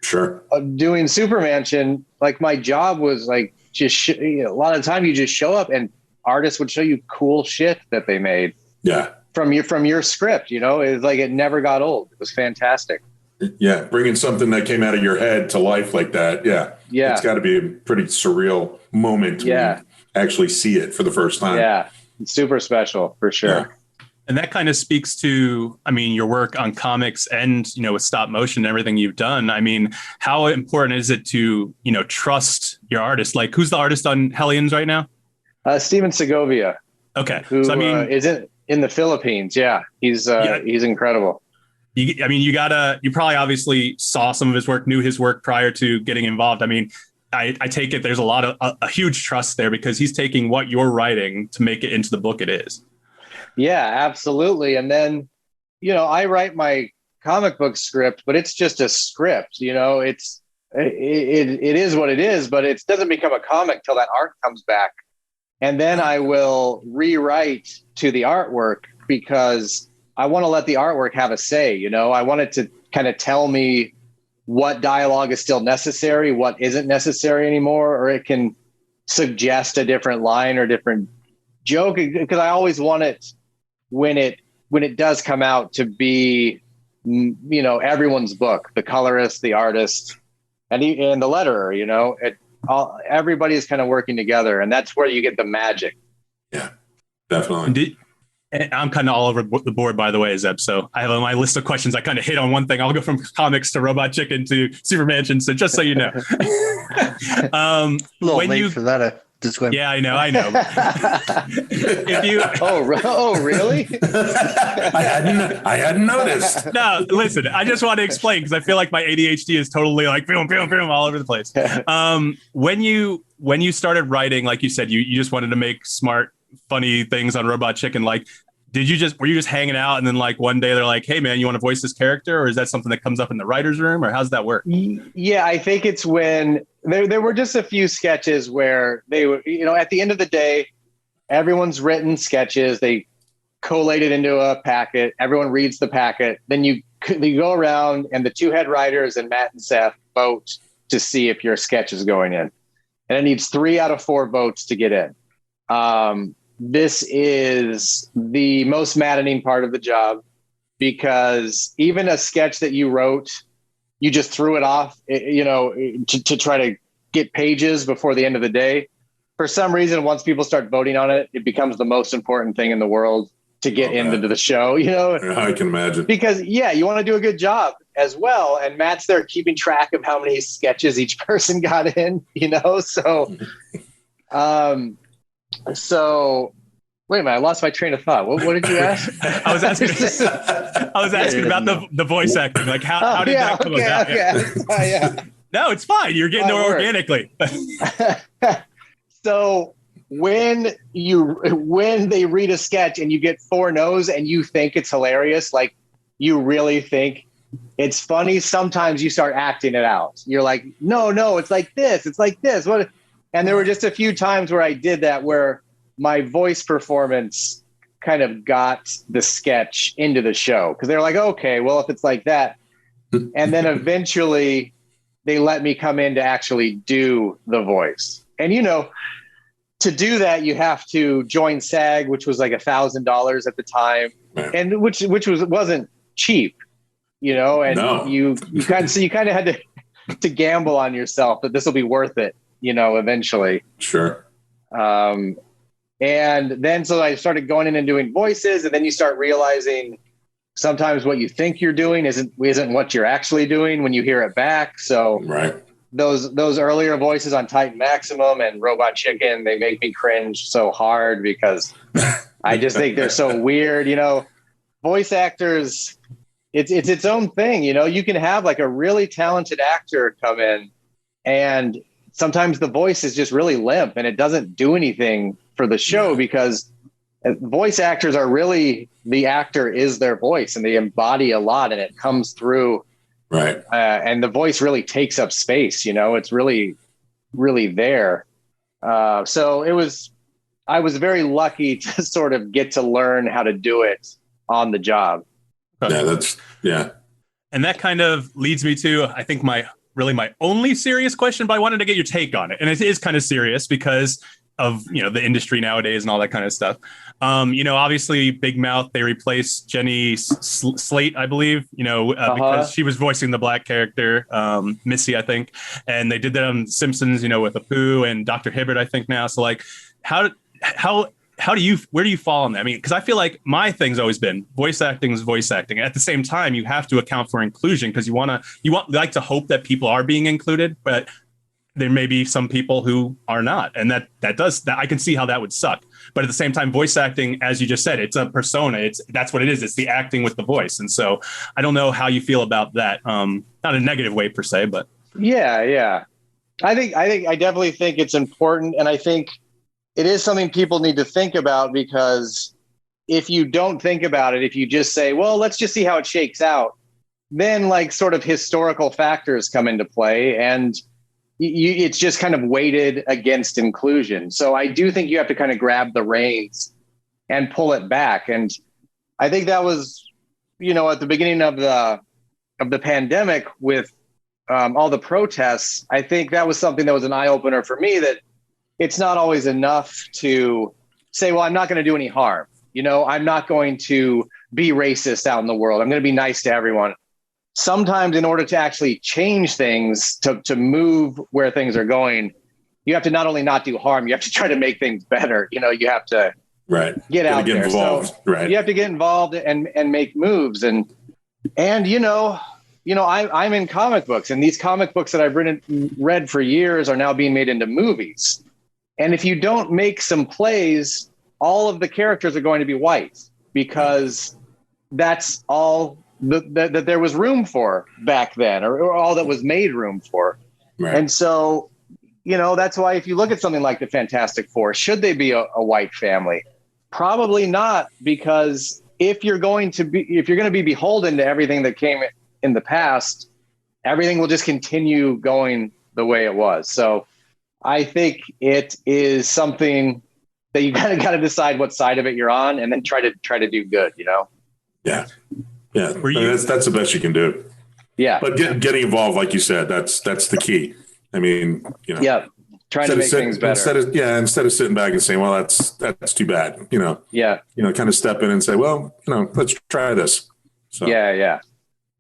Speaker 3: Sure.
Speaker 5: Doing SUPERMANSION, like my job was like just a lot of the time you just show up and artists would show you cool shit that they made.
Speaker 3: Yeah.
Speaker 5: From your script, it's like it never got old. It was fantastic.
Speaker 3: Yeah, bringing something that came out of your head to life like that. Yeah. It's got to be a pretty surreal moment when you actually see it for the first time.
Speaker 5: Yeah, it's super special for sure.
Speaker 3: Yeah.
Speaker 1: And that kind of speaks to, your work on comics and, with stop motion and everything you've done. How important is it to, trust your artist? Like, who's the artist on Hellions right now?
Speaker 5: Steven Segovia.
Speaker 1: Okay.
Speaker 5: Who is in the Philippines. Yeah. He's incredible.
Speaker 1: You probably obviously saw some of his work, knew his work prior to getting involved. I take it there's a lot of a huge trust there because he's taking what you're writing to make it into the book it is.
Speaker 5: Yeah, absolutely. And then, I write my comic book script, but it's just a script, it is what it is, but it doesn't become a comic till that art comes back. And then I will rewrite to the artwork because I want to let the artwork have a say. I want it to kind of tell me what dialogue is still necessary, what isn't necessary anymore, or it can suggest a different line or different joke. Because I always want it when it does come out to be, everyone's book, the colorist, the artist, and the letterer. Everybody's kind of working together, and that's where you get the magic.
Speaker 3: Yeah, definitely.
Speaker 1: And I'm kind of all over the board, by the way, Zeb. So I have on my list of questions. I kind of hit on one thing. I'll go from comics to Robot Chicken to SUPERMANSION. So just so you know,
Speaker 2: a little late for that. Disclaimer.
Speaker 1: Yeah, I know. If you,
Speaker 5: really?
Speaker 3: I hadn't noticed.
Speaker 1: No, listen. I just want to explain because I feel like my ADHD is totally like boom, all over the place. When you started writing, like you said, you just wanted to make smart, funny things on Robot Chicken. Like, were you just hanging out and then like one day they're like, hey man, you want to voice this character? Or is that something that comes up in the writer's room, or how's that work?
Speaker 5: Yeah, I think it's when there were just a few sketches where they were, at the end of the day, everyone's written sketches. They collated into a packet. Everyone reads the packet. Then you go around and the two head writers and Matt and Seth vote to see if your sketch is going in. And it needs 3 out of 4 votes to get in. This is the most maddening part of the job because even a sketch that you wrote, you just threw it off, to try to get pages before the end of the day. For some reason, once people start voting on it, it becomes the most important thing in the world to get into the show,
Speaker 3: I can imagine.
Speaker 5: Because you want to do a good job as well. And Matt's there keeping track of how many sketches each person got in, so, wait a minute, I lost my train of thought. What did you ask?
Speaker 1: I was asking about the voice acting. Like how did that come about?
Speaker 5: Yeah.
Speaker 1: No, it's fine. You're getting there organically.
Speaker 5: So when they read a sketch and you get 4 no's and you think it's hilarious, like you really think it's funny, sometimes you start acting it out. You're like, no, it's like this. It's like this. What? And there were just a few times where I did that, where my voice performance kind of got the sketch into the show. Because they're like, okay, well, if it's like that. And then eventually they let me come in to actually do the voice. And, to do that, you have to join SAG, which was like $1,000 at the time. And which wasn't cheap, and
Speaker 3: No.
Speaker 5: you kind of had to gamble on yourself that this will be worth it. Eventually.
Speaker 3: Sure.
Speaker 5: And then so I started going in and doing voices, and then you start realizing sometimes what you think you're doing isn't what you're actually doing when you hear it back. So
Speaker 3: right.
Speaker 5: Those earlier voices on Titan Maximum and Robot Chicken, they make me cringe so hard because I just think they're so weird. You know, voice actors, it's its own thing. You know, you can have like a really talented actor come in, and sometimes the voice is just really limp and it doesn't do anything for the show because voice actors are really, the actor is their voice and they embody a lot and it comes through.
Speaker 3: Right.
Speaker 5: And the voice really takes up space, you know, it's really, really there. So I was very lucky to sort of get to learn how to do it on the job.
Speaker 3: Yeah.
Speaker 1: And that kind of leads me to, I think my only serious question, but I wanted to get your take on it. And it is kind of serious because of, you know, the industry nowadays and all that kind of stuff. You know, obviously Big Mouth, they replaced Jenny Slate, I believe, you know, because she was voicing the black character, Missy, I think. And they did that on Simpsons, you know, with Apu and Dr. Hibbert, I think now. So like, where do you fall on that? I mean, because I feel like my thing's always been voice acting is voice acting. At the same time, you have to account for inclusion because you like to hope that people are being included, but there may be some people who are not. And that I can see how that would suck. But at the same time, voice acting, as you just said, it's a persona. That's what it is. It's the acting with the voice. And so I don't know how you feel about that. Not a negative way per se, but.
Speaker 5: Yeah. I definitely think it's important. And I think it is something people need to think about because if you don't think about it, if you just say, well, let's just see how it shakes out, then like sort of historical factors come into play and it's just kind of weighted against inclusion. So I do think you have to kind of grab the reins and pull it back. And I think that was, you know, at the beginning of the pandemic with all the protests, I think that was something that was an eye opener for me that it's not always enough to say, well, I'm not going to do any harm. You know, I'm not going to be racist out in the world. I'm going to be nice to everyone. Sometimes in order to actually change things, to move where things are going, you have to not only not do harm, you have to try to make things better. You know, you have to get out there.
Speaker 3: Involved.
Speaker 5: So
Speaker 3: right.
Speaker 5: You have to get involved and make moves. And you know, I'm in comic books, and these comic books that I've read for years are now being made into movies. And if you don't make some plays, all of the characters are going to be white because that's all that there was room for back then, or all that was made room for. Right. And so, you know, that's why if you look at something like the Fantastic Four, should they be a white family? Probably not, because if you're going to be beholden to everything that came in the past, everything will just continue going the way it was. So I think it is something that you kind of got to decide what side of it you're on, and then try to do good, you know?
Speaker 3: Yeah. Yeah. That's the best you can do.
Speaker 5: Yeah.
Speaker 3: But getting involved, like you said, that's the key. I mean, you know,
Speaker 5: yeah. Trying to make things better.
Speaker 3: Instead of sitting back and saying, well, that's too bad, you know?
Speaker 5: Yeah.
Speaker 3: You know, kind of step in and say, well, you know, let's try this. So.
Speaker 5: Yeah.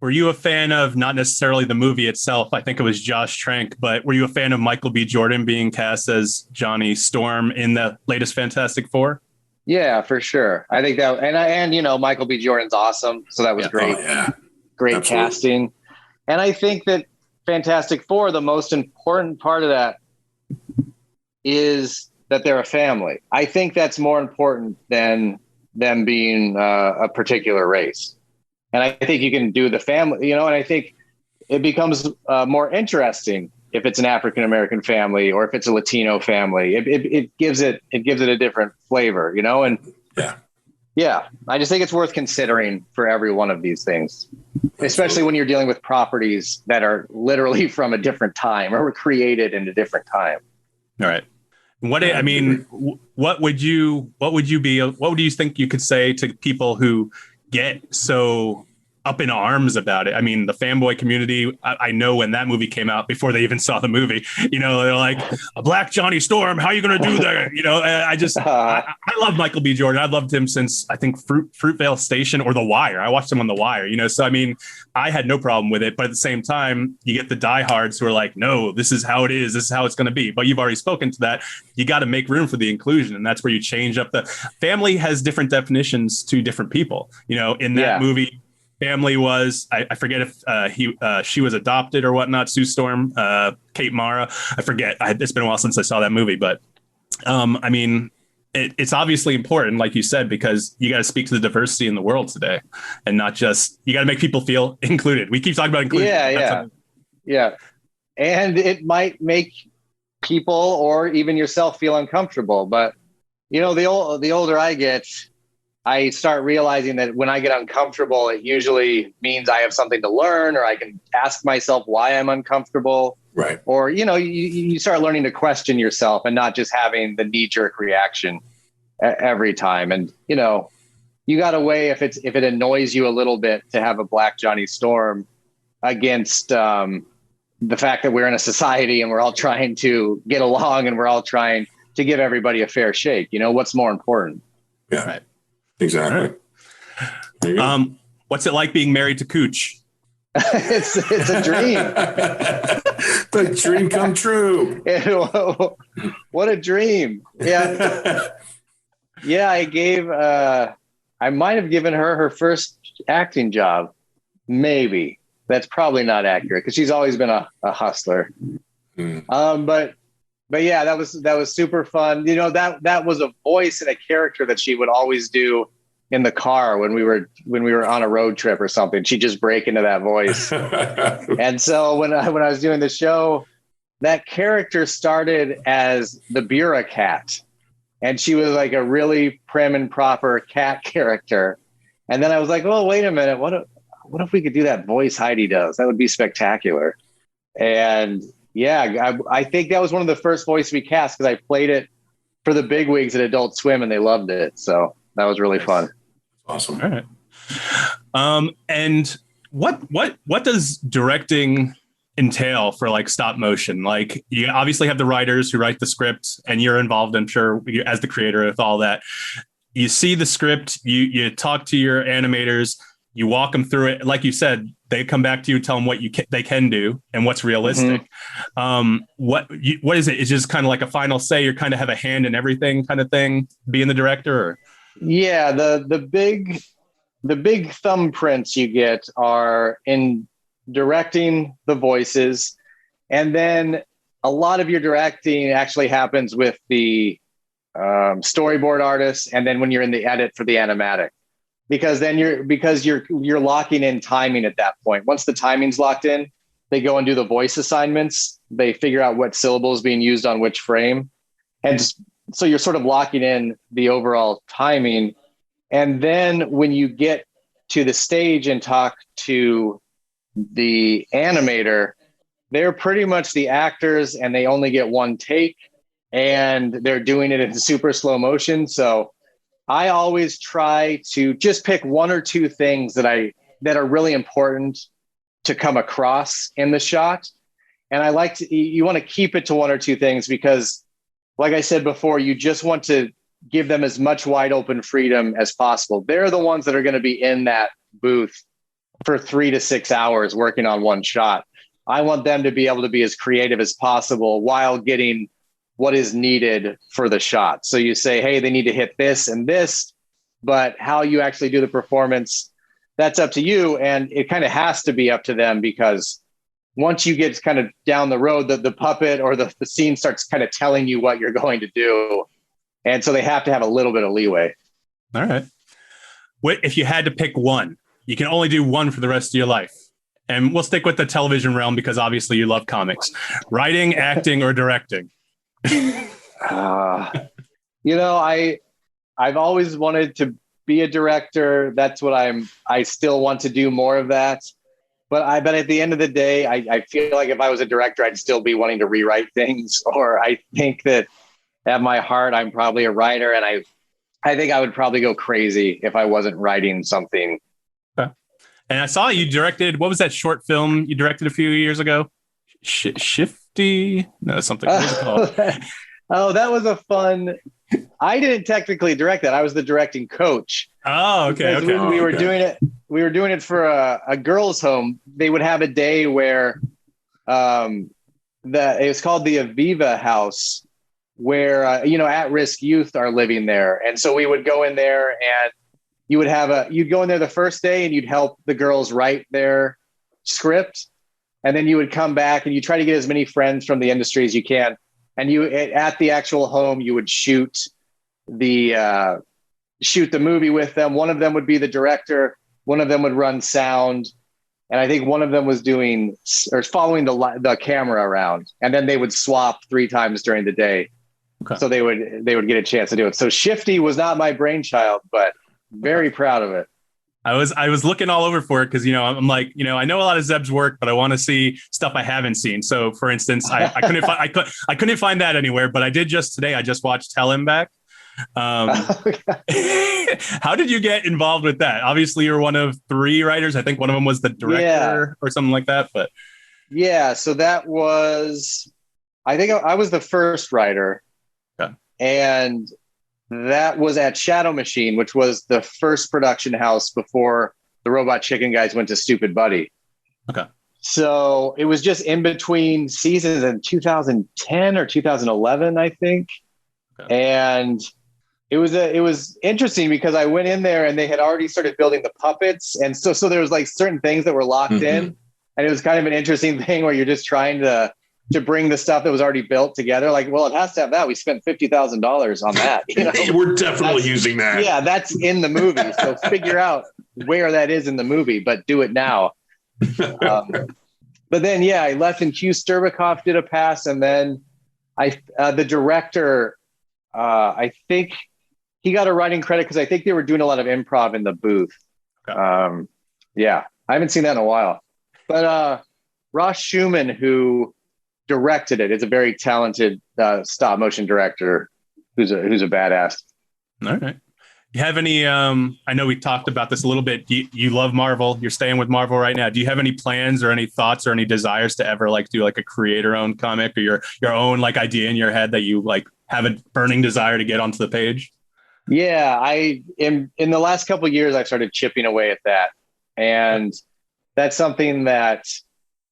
Speaker 1: Were you a fan of, not necessarily the movie itself, I think it was Josh Trank, but were you a fan of Michael B. Jordan being cast as Johnny Storm in the latest Fantastic Four?
Speaker 5: Yeah, for sure. I think that, and you know, Michael B. Jordan's awesome. So that was great.
Speaker 3: Oh, yeah.
Speaker 5: Great
Speaker 3: Absolutely.
Speaker 5: Casting. And I think that Fantastic Four, the most important part of that is that they're a family. I think that's more important than them being a particular race. And I think you can do the family, you know, and I think it becomes more interesting if it's an African-American family or if it's a Latino family. It gives it a different flavor, you know? And yeah, I just think it's worth considering for every one of these things, especially when you're dealing with properties that are literally from a different time or were created in a different time.
Speaker 1: All right. What would you think you could say to people who get so up in arms about it? I mean, the fanboy community, I know when that movie came out, before they even saw the movie, you know, they're like, a black Johnny Storm, how are you going to do that? You know, I love Michael B. Jordan. I've loved him since, I think, Fruitvale Station or The Wire. I watched him on The Wire, you know, so I mean, I had no problem with it. But at the same time, you get the diehards who are like, no, this is how it is. This is how it's going to be. But you've already spoken to that. You got to make room for the inclusion. And that's where you change up. The family has different definitions to different people. You know, in that movie, family was. I forget if she was adopted or whatnot. Sue Storm, Kate Mara. I forget. It's been a while since I saw that movie, but I mean, it's obviously important, like you said, because you got to speak to the diversity in the world today, and not just you got to make people feel included. We keep talking about inclusion.
Speaker 5: Yeah. And it might make people or even yourself feel uncomfortable, but the older I get, I start realizing that when I get uncomfortable, it usually means I have something to learn, or I can ask myself why I'm uncomfortable.
Speaker 3: Right.
Speaker 5: Or, you start learning to question yourself and not just having the knee-jerk reaction every time. And, you got a way, if it annoys you a little bit, to have a Black Johnny Storm against the fact that we're in a society and we're all trying to get along and we're all trying to give everybody a fair shake. What's more important?
Speaker 3: Yeah, right. Exactly.
Speaker 1: Right. What's it like being married to Cooch?
Speaker 5: It's a dream.
Speaker 3: The dream come true.
Speaker 5: What a dream. Yeah. Yeah. I might have given her first acting job. Maybe. That's probably not accurate because she's always been a hustler. But yeah, that was super fun. That was a voice and a character that she would always do in the car when we were on a road trip or something. She'd just break into that voice. And so when I was doing the show, that character started as the Bureau cat, and she was like a really prim and proper cat character. And then I was like, oh, wait a minute. What if we could do that voice Heidi does? That would be spectacular. And yeah, I think that was one of the first voices we cast because I played it for the bigwigs at Adult Swim and they loved it. So that was really fun.
Speaker 3: Awesome.
Speaker 1: All right. And what does directing entail for like stop motion? Like, you obviously have the writers who write the script and you're involved, I'm sure, as the creator with all that. You see the script, you talk to your animators, you walk them through it. Like you said, they come back to you, tell them what they can do and what's realistic. What is it? It's just kind of like a final say. You kind of have a hand in everything kind of thing, being the director. Or?
Speaker 5: Yeah. The big thumbprints you get are in directing the voices. And then a lot of your directing actually happens with the storyboard artists. And then when you're in the edit for the animatic. Because then you're locking in timing at that point. Once the timing's locked in, they go and do the voice assignments. They figure out what syllable is being used on which frame. And so you're sort of locking in the overall timing. And then when you get to the stage and talk to the animator, they're pretty much the actors and they only get one take and they're doing it in super slow motion. So I always try to just pick one or two things that are really important to come across in the shot. And you want to keep it to one or two things because, like I said before, you just want to give them as much wide open freedom as possible. They're the ones that are going to be in that booth for 3 to 6 hours working on one shot. I want them to be able to be as creative as possible while getting what is needed for the shot. So you say, hey, they need to hit this and this, but how you actually do the performance, that's up to you. And it kind of has to be up to them because once you get kind of down the road, the puppet or the scene starts kind of telling you what you're going to do. And so they have to have a little bit of leeway.
Speaker 1: All right. If you had to pick one, you can only do one for the rest of your life. And we'll stick with the television realm because obviously you love comics. Writing, acting, or directing?
Speaker 5: I've always wanted to be a director. That's what I still want to do more of that. But at the end of the day, I feel like if I was a director, I'd still be wanting to rewrite things. Or I think that at my heart, I'm probably a writer. And I think I would probably go crazy if I wasn't writing something.
Speaker 1: Okay. And I saw you directed, what was that short film you directed a few years ago? Shifty? No, something. What was it called?
Speaker 5: Oh, that was a fun. I didn't technically direct that. I was the directing coach.
Speaker 1: Oh, okay.
Speaker 5: We were doing it. We were doing it for a girls' home. They would have a day where it was called the Aviva House, where at-risk youth are living there, and so we would go in there and you'd go in there the first day and you'd help the girls write their script. And then you would come back and you try to get as many friends from the industry as you can. And at the actual home, you would shoot the movie with them. One of them would be the director. One of them would run sound. And I think one of them was following the camera around. And then they would swap 3 times during the day. Okay. So they would get a chance to do it. So Shifty was not my brainchild, but very proud of it.
Speaker 1: I was looking all over for it because, I'm like, I know a lot of Zeb's work, but I want to see stuff I haven't seen. So, for instance, I couldn't find that anywhere, but I did today. I just watched Tell Him Back. How did you get involved with that? Obviously, you're one of 3 writers. I think one of them was the director or something like that. But
Speaker 5: yeah, so that was, I think I was the first writer, and that was at Shadow Machine, which was the first production house before the Robot Chicken guys went to Stupid Buddy.
Speaker 1: Okay.
Speaker 5: So it was just in between seasons in 2010 or 2011, I think. Okay. And it was interesting because I went in there and they had already started building the puppets. And so there was like certain things that were locked in. And it was kind of an interesting thing where you're just trying to bring the stuff that was already built together. Like, well, it has to have that. We spent $50,000 on that.
Speaker 3: We're definitely using that.
Speaker 5: Yeah, that's in the movie. So figure out where that is in the movie, but do it now. But then, I left and Hugh Sterbikoff did a pass. And then the director, I think he got a writing credit because I think they were doing a lot of improv in the booth. Okay. I haven't seen that in a while. But Ross Schumann, who directed it, is a very talented stop motion director who's a badass.
Speaker 1: All right. You have any I know we talked about this a little bit. You love Marvel. You're staying with Marvel right now. Do you have any plans or any thoughts or any desires to ever do a creator owned comic or your own idea in your head that you have a burning desire to get onto the page?
Speaker 5: Yeah, in the last couple of years I've started chipping away at that. And that's something that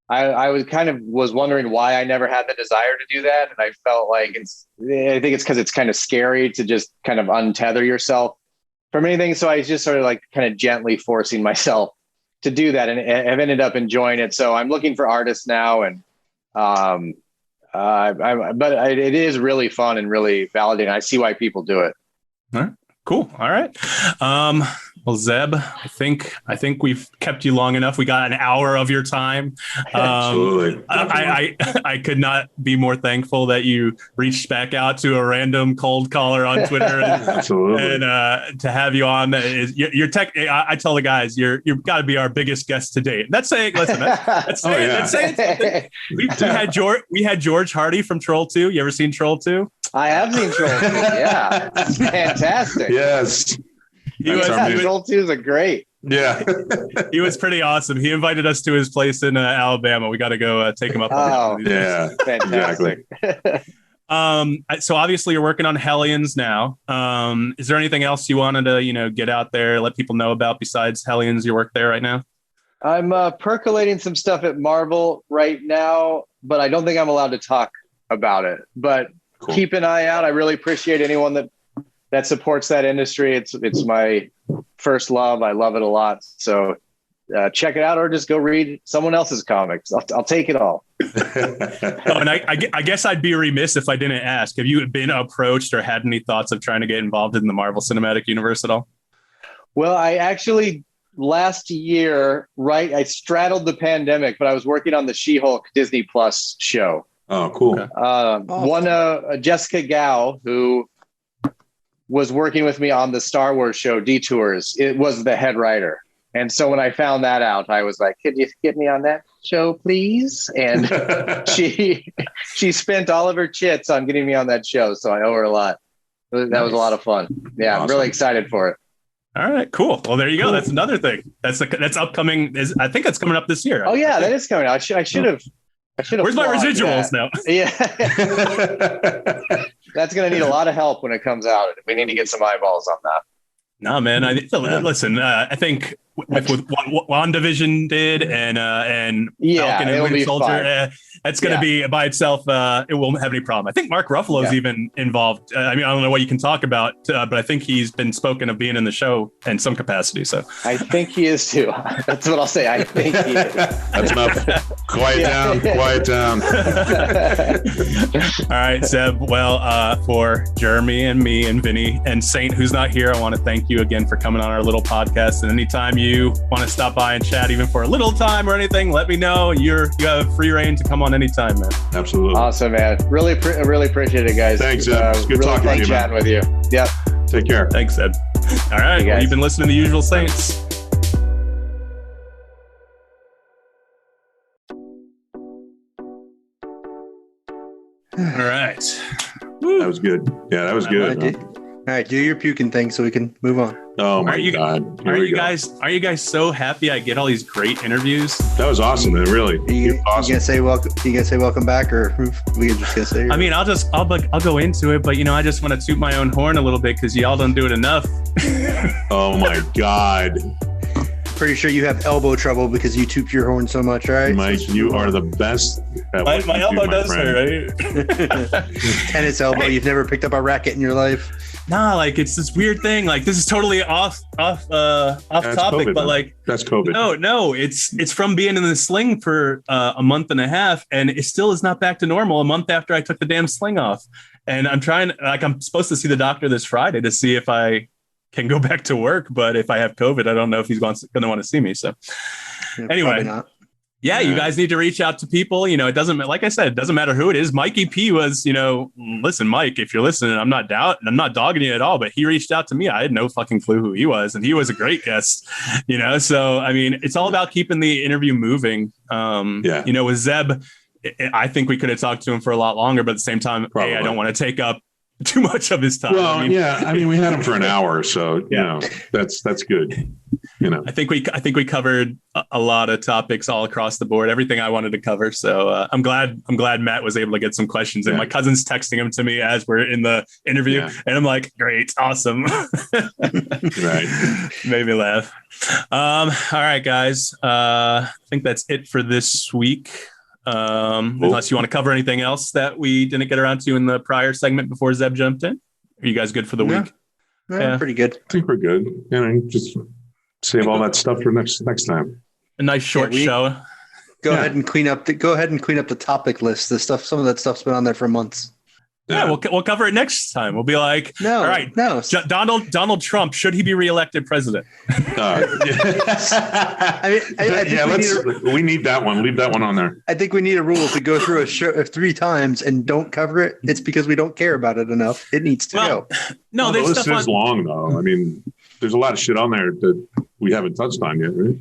Speaker 5: I was wondering why I never had the desire to do that. And I felt like I think it's because it's kind of scary to just kind of untether yourself from anything. So I just sort of kind of gently forcing myself to do that, and I've ended up enjoying it. So I'm looking for artists now, and it is really fun and really validating. I see why people do it.
Speaker 1: All right. Cool. All right. Well, Zeb, I think we've kept you long enough. We got an hour of your time.
Speaker 3: Absolutely.
Speaker 1: I could not be more thankful that you reached back out to a random cold caller on Twitter and to have you on. You're tech. I tell the guys, you've got to be our biggest guest to date. That's saying, listen, that's saying something. We had George Hardy from Troll 2. You ever seen Troll 2?
Speaker 5: I have seen Troll 2. Yeah, it's fantastic.
Speaker 3: Yes.
Speaker 5: Troll 2s are great.
Speaker 3: Yeah.
Speaker 1: He was pretty awesome. He invited us to his place in Alabama. We got to go take him up.
Speaker 3: Yeah.
Speaker 5: Fantastic.
Speaker 1: So obviously you're working on Hellions now. Is there anything else you wanted to, get out there, let people know about besides Hellions, your work there right now?
Speaker 5: I'm percolating some stuff at Marvel right now, but I don't think I'm allowed to talk about it. But cool. Keep an eye out. I really appreciate anyone that supports that industry. It's my first love. I love it a lot. So check it out, or just go read someone else's comics. I'll take it all.
Speaker 1: And I guess I'd be remiss if I didn't ask, have you been approached or had any thoughts of trying to get involved in the Marvel Cinematic Universe at all?
Speaker 5: Well, I actually last year, I straddled the pandemic, but I was working on the She-Hulk Disney Plus show.
Speaker 3: Oh, cool.
Speaker 5: Okay. Jessica Gao, who was working with me on the Star Wars show Detours, it was the head writer. And so when I found that out, I was like, could you get me on that show, please? And she spent all of her chits on getting me on that show. So I owe her a lot. That was a lot of fun. Yeah, awesome. I'm really excited for it.
Speaker 1: All right, cool. Well, there you go. Cool. That's another thing. That's upcoming. I think that's coming up this year.
Speaker 5: Oh yeah, that is coming out. I should have.
Speaker 1: Where's my residuals now?
Speaker 5: Yeah. That's going to need a lot of help when it comes out. We need to get some eyeballs on that.
Speaker 1: No, man. Listen, I think with what WandaVision did and Falcon and Winter Soldier. That's going to be by itself. It won't have any problem. I think Mark Ruffalo's even involved. I mean, I don't know what you can talk about, but I think he's been spoken of being in the show in some capacity. So
Speaker 5: I think he is too. That's what I'll say. I think he is.
Speaker 3: That's enough. Quiet down.
Speaker 1: All right, Zeb. Well, for Jeremy and me and Vinny and Saint, who's not here, I want to thank you again for coming on our little podcast. And anytime you want to stop by and chat, even for a little time or anything, let me know. You have free reign to come on anytime, man.
Speaker 3: Absolutely.
Speaker 5: Awesome, man. Really appreciate it, guys.
Speaker 3: Thanks, Zeb. It's good talking to you,
Speaker 5: chatting with you. Yep.
Speaker 3: Take care.
Speaker 1: Thanks, Zeb. All right. Well, you've been listening to The Usual Saints. All right.
Speaker 3: Woo. That was good. Yeah, that was good.
Speaker 2: All right, do your puking thing so we can move on.
Speaker 3: Oh my God!
Speaker 1: Are you guys so happy I get all these great interviews?
Speaker 3: That was awesome, man. Really,
Speaker 2: you gonna say welcome? You gonna say welcome back, or we just gonna say?
Speaker 1: I mean, I'll go into it, but I just want to toot my own horn a little bit because y'all don't do it enough.
Speaker 3: Oh my God!
Speaker 2: Pretty sure you have elbow trouble because you toot your horn so much, right?
Speaker 3: Mike, you are the best.
Speaker 1: My elbow does hurt, right?
Speaker 2: Tennis elbow. You've never picked up a racket in your life.
Speaker 1: Nah, like it's this weird thing. Like this is totally off topic,
Speaker 3: COVID,
Speaker 1: but like
Speaker 3: that's COVID.
Speaker 1: No, it's from being in the sling for a month and a half, and it still is not back to normal. A month after I took the damn sling off, and I'm supposed to see the doctor this Friday to see if I can go back to work, but if I have COVID, I don't know if he's going to want to see me. So anyway. Yeah, you guys need to reach out to people. It doesn't, like I said, it doesn't matter who it is. Mikey P was, listen, Mike, if you're listening, I'm not dogging you at all, but he reached out to me. I had no fucking clue who he was, and he was a great guest, So, I mean, it's all about keeping the interview moving. With Zeb, I think we could have talked to him for a lot longer, but at the same time, I don't want to take up too much of his time.
Speaker 3: Well, we had him for an hour, so that's good.
Speaker 1: I think we covered a lot of topics all across the board, everything I wanted to cover. So I'm glad Matt was able to get some questions in. My cousin's texting him to me as we're in the interview, and I'm like, great, awesome.
Speaker 3: Right,
Speaker 1: made me laugh. All right, guys, I think that's it for this week. Unless you want to cover anything else that we didn't get around to in the prior segment before Zeb jumped in. Are you guys good for the week?
Speaker 2: Yeah, pretty good.
Speaker 3: I think we're good. Just save all that stuff for next time.
Speaker 1: A nice short show.
Speaker 2: Go ahead and clean up the topic list. Some of that stuff's been on there for months.
Speaker 1: Yeah, we'll cover it next time. We'll be like, all right, Donald Trump, should he be reelected president?
Speaker 2: I think
Speaker 3: we need that one. Leave that one on there.
Speaker 2: I think we need a rule to go through a show 3 times and don't cover it. It's because we don't care about it enough. It needs to go.
Speaker 1: No,
Speaker 3: the list is long though. I mean, there's a lot of shit on there that we haven't touched on yet, right?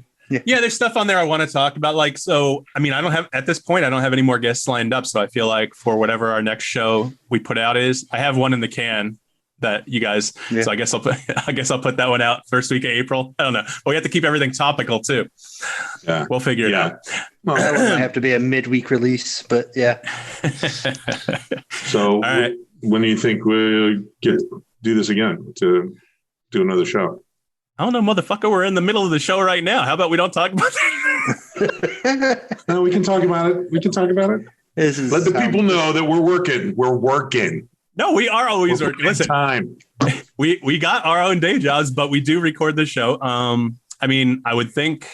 Speaker 1: Yeah, there's stuff on there I want to talk about. Like, so, I mean, I don't have any more guests lined up. So I feel like for whatever our next show we put out is, I have one in the can that you guys. Yeah. So I guess I'll put that one out first week of April. I don't know, but we have to keep everything topical too. Yeah, we'll figure it out.
Speaker 2: Well, that would have to be a midweek release, but yeah.
Speaker 3: So, when do you think we'll do this again to do another show?
Speaker 1: I don't know, motherfucker. We're in the middle of the show right now. How about we don't talk about that?
Speaker 3: No, we can talk about it. Let the people know that we're working. We're working.
Speaker 1: No, we are always working. Listen,
Speaker 3: time.
Speaker 1: We got our own day jobs, but we do record the show. I mean, I would think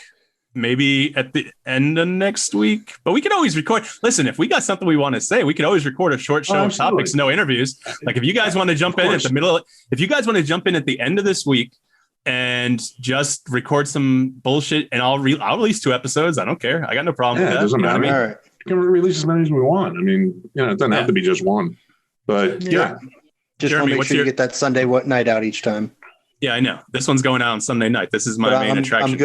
Speaker 1: maybe at the end of next week, but we can always record. Listen, if we got something we want to say, we could always record a short show of topics, no interviews. Like if you guys want to jump in at the middle, if you guys want to jump in at the end of this week and just record some bullshit, and I'll release 2 episodes. I don't care. I got no problem with that.
Speaker 3: It doesn't matter. All right. We can release as many as we want. I mean, it doesn't have to be just one. But
Speaker 2: just Jeremy, make sure you get that Sunday night out each time.
Speaker 1: Yeah, I know. This one's going out on Sunday night. This is my main attraction.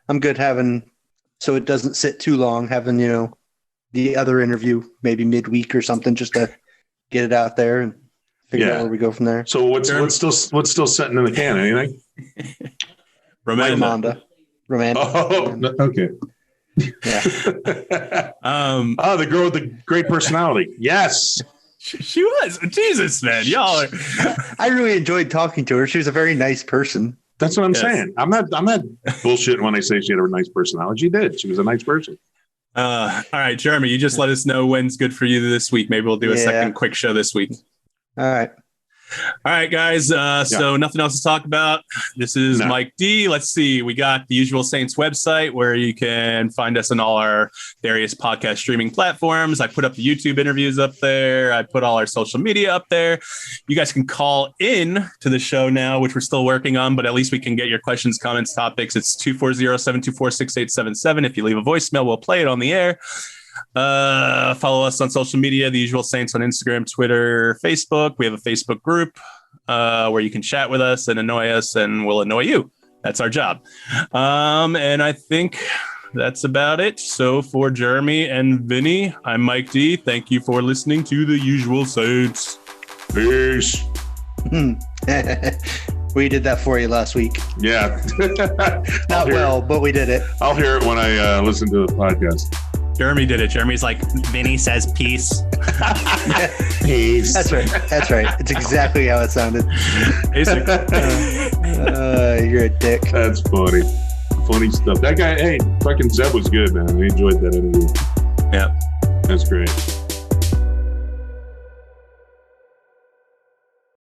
Speaker 2: I'm good having, so it doesn't sit too long, having, the other interview maybe midweek or something, just to get it out there and figure out where we go from there.
Speaker 3: So what's still sitting in the can? Anything?
Speaker 1: Romanda.
Speaker 3: Oh, okay.
Speaker 2: Yeah.
Speaker 3: The girl with the great personality. Yes.
Speaker 1: She was. Jesus, man. Y'all are.
Speaker 2: I really enjoyed talking to her. She was a very nice person.
Speaker 3: That's what I'm saying. I'm not bullshitting when I say she had a nice personality. She did. She was a nice person.
Speaker 1: All right, Jeremy, you just let us know when's good for you this week. Maybe we'll do a second quick show this week.
Speaker 2: All right.
Speaker 1: All right, guys. So nothing else to talk about. This is Mike D. Let's see. We got the Usual Saints website where you can find us on all our various podcast streaming platforms. I put up the YouTube interviews up there. I put all our social media up there. You guys can call in to the show now, which we're still working on, but at least we can get your questions, comments, topics. It's 240-724-6877. If you leave a voicemail, we'll play it on the air. Follow us on social media, The Usual Saints on Instagram, Twitter, Facebook. We have a Facebook group where you can chat with us and annoy us, and we'll annoy you. That's our job. And I think that's about it. So for Jeremy and Vinny, I'm Mike D. Thank you for listening to The Usual Saints.
Speaker 3: Peace.
Speaker 2: We did that for you last week.
Speaker 3: Yeah.
Speaker 2: Not well, but we did it.
Speaker 3: I'll hear it when I listen to the podcast.
Speaker 1: Jeremy did it. Jeremy's like, Vinny says peace.
Speaker 3: Peace.
Speaker 2: That's right. That's right. It's exactly how it sounded.
Speaker 1: Basically.
Speaker 2: You're a dick.
Speaker 3: That's funny. Funny stuff. That guy, hey, fucking Zeb was good, man. We enjoyed that interview.
Speaker 1: Yeah.
Speaker 3: That's great.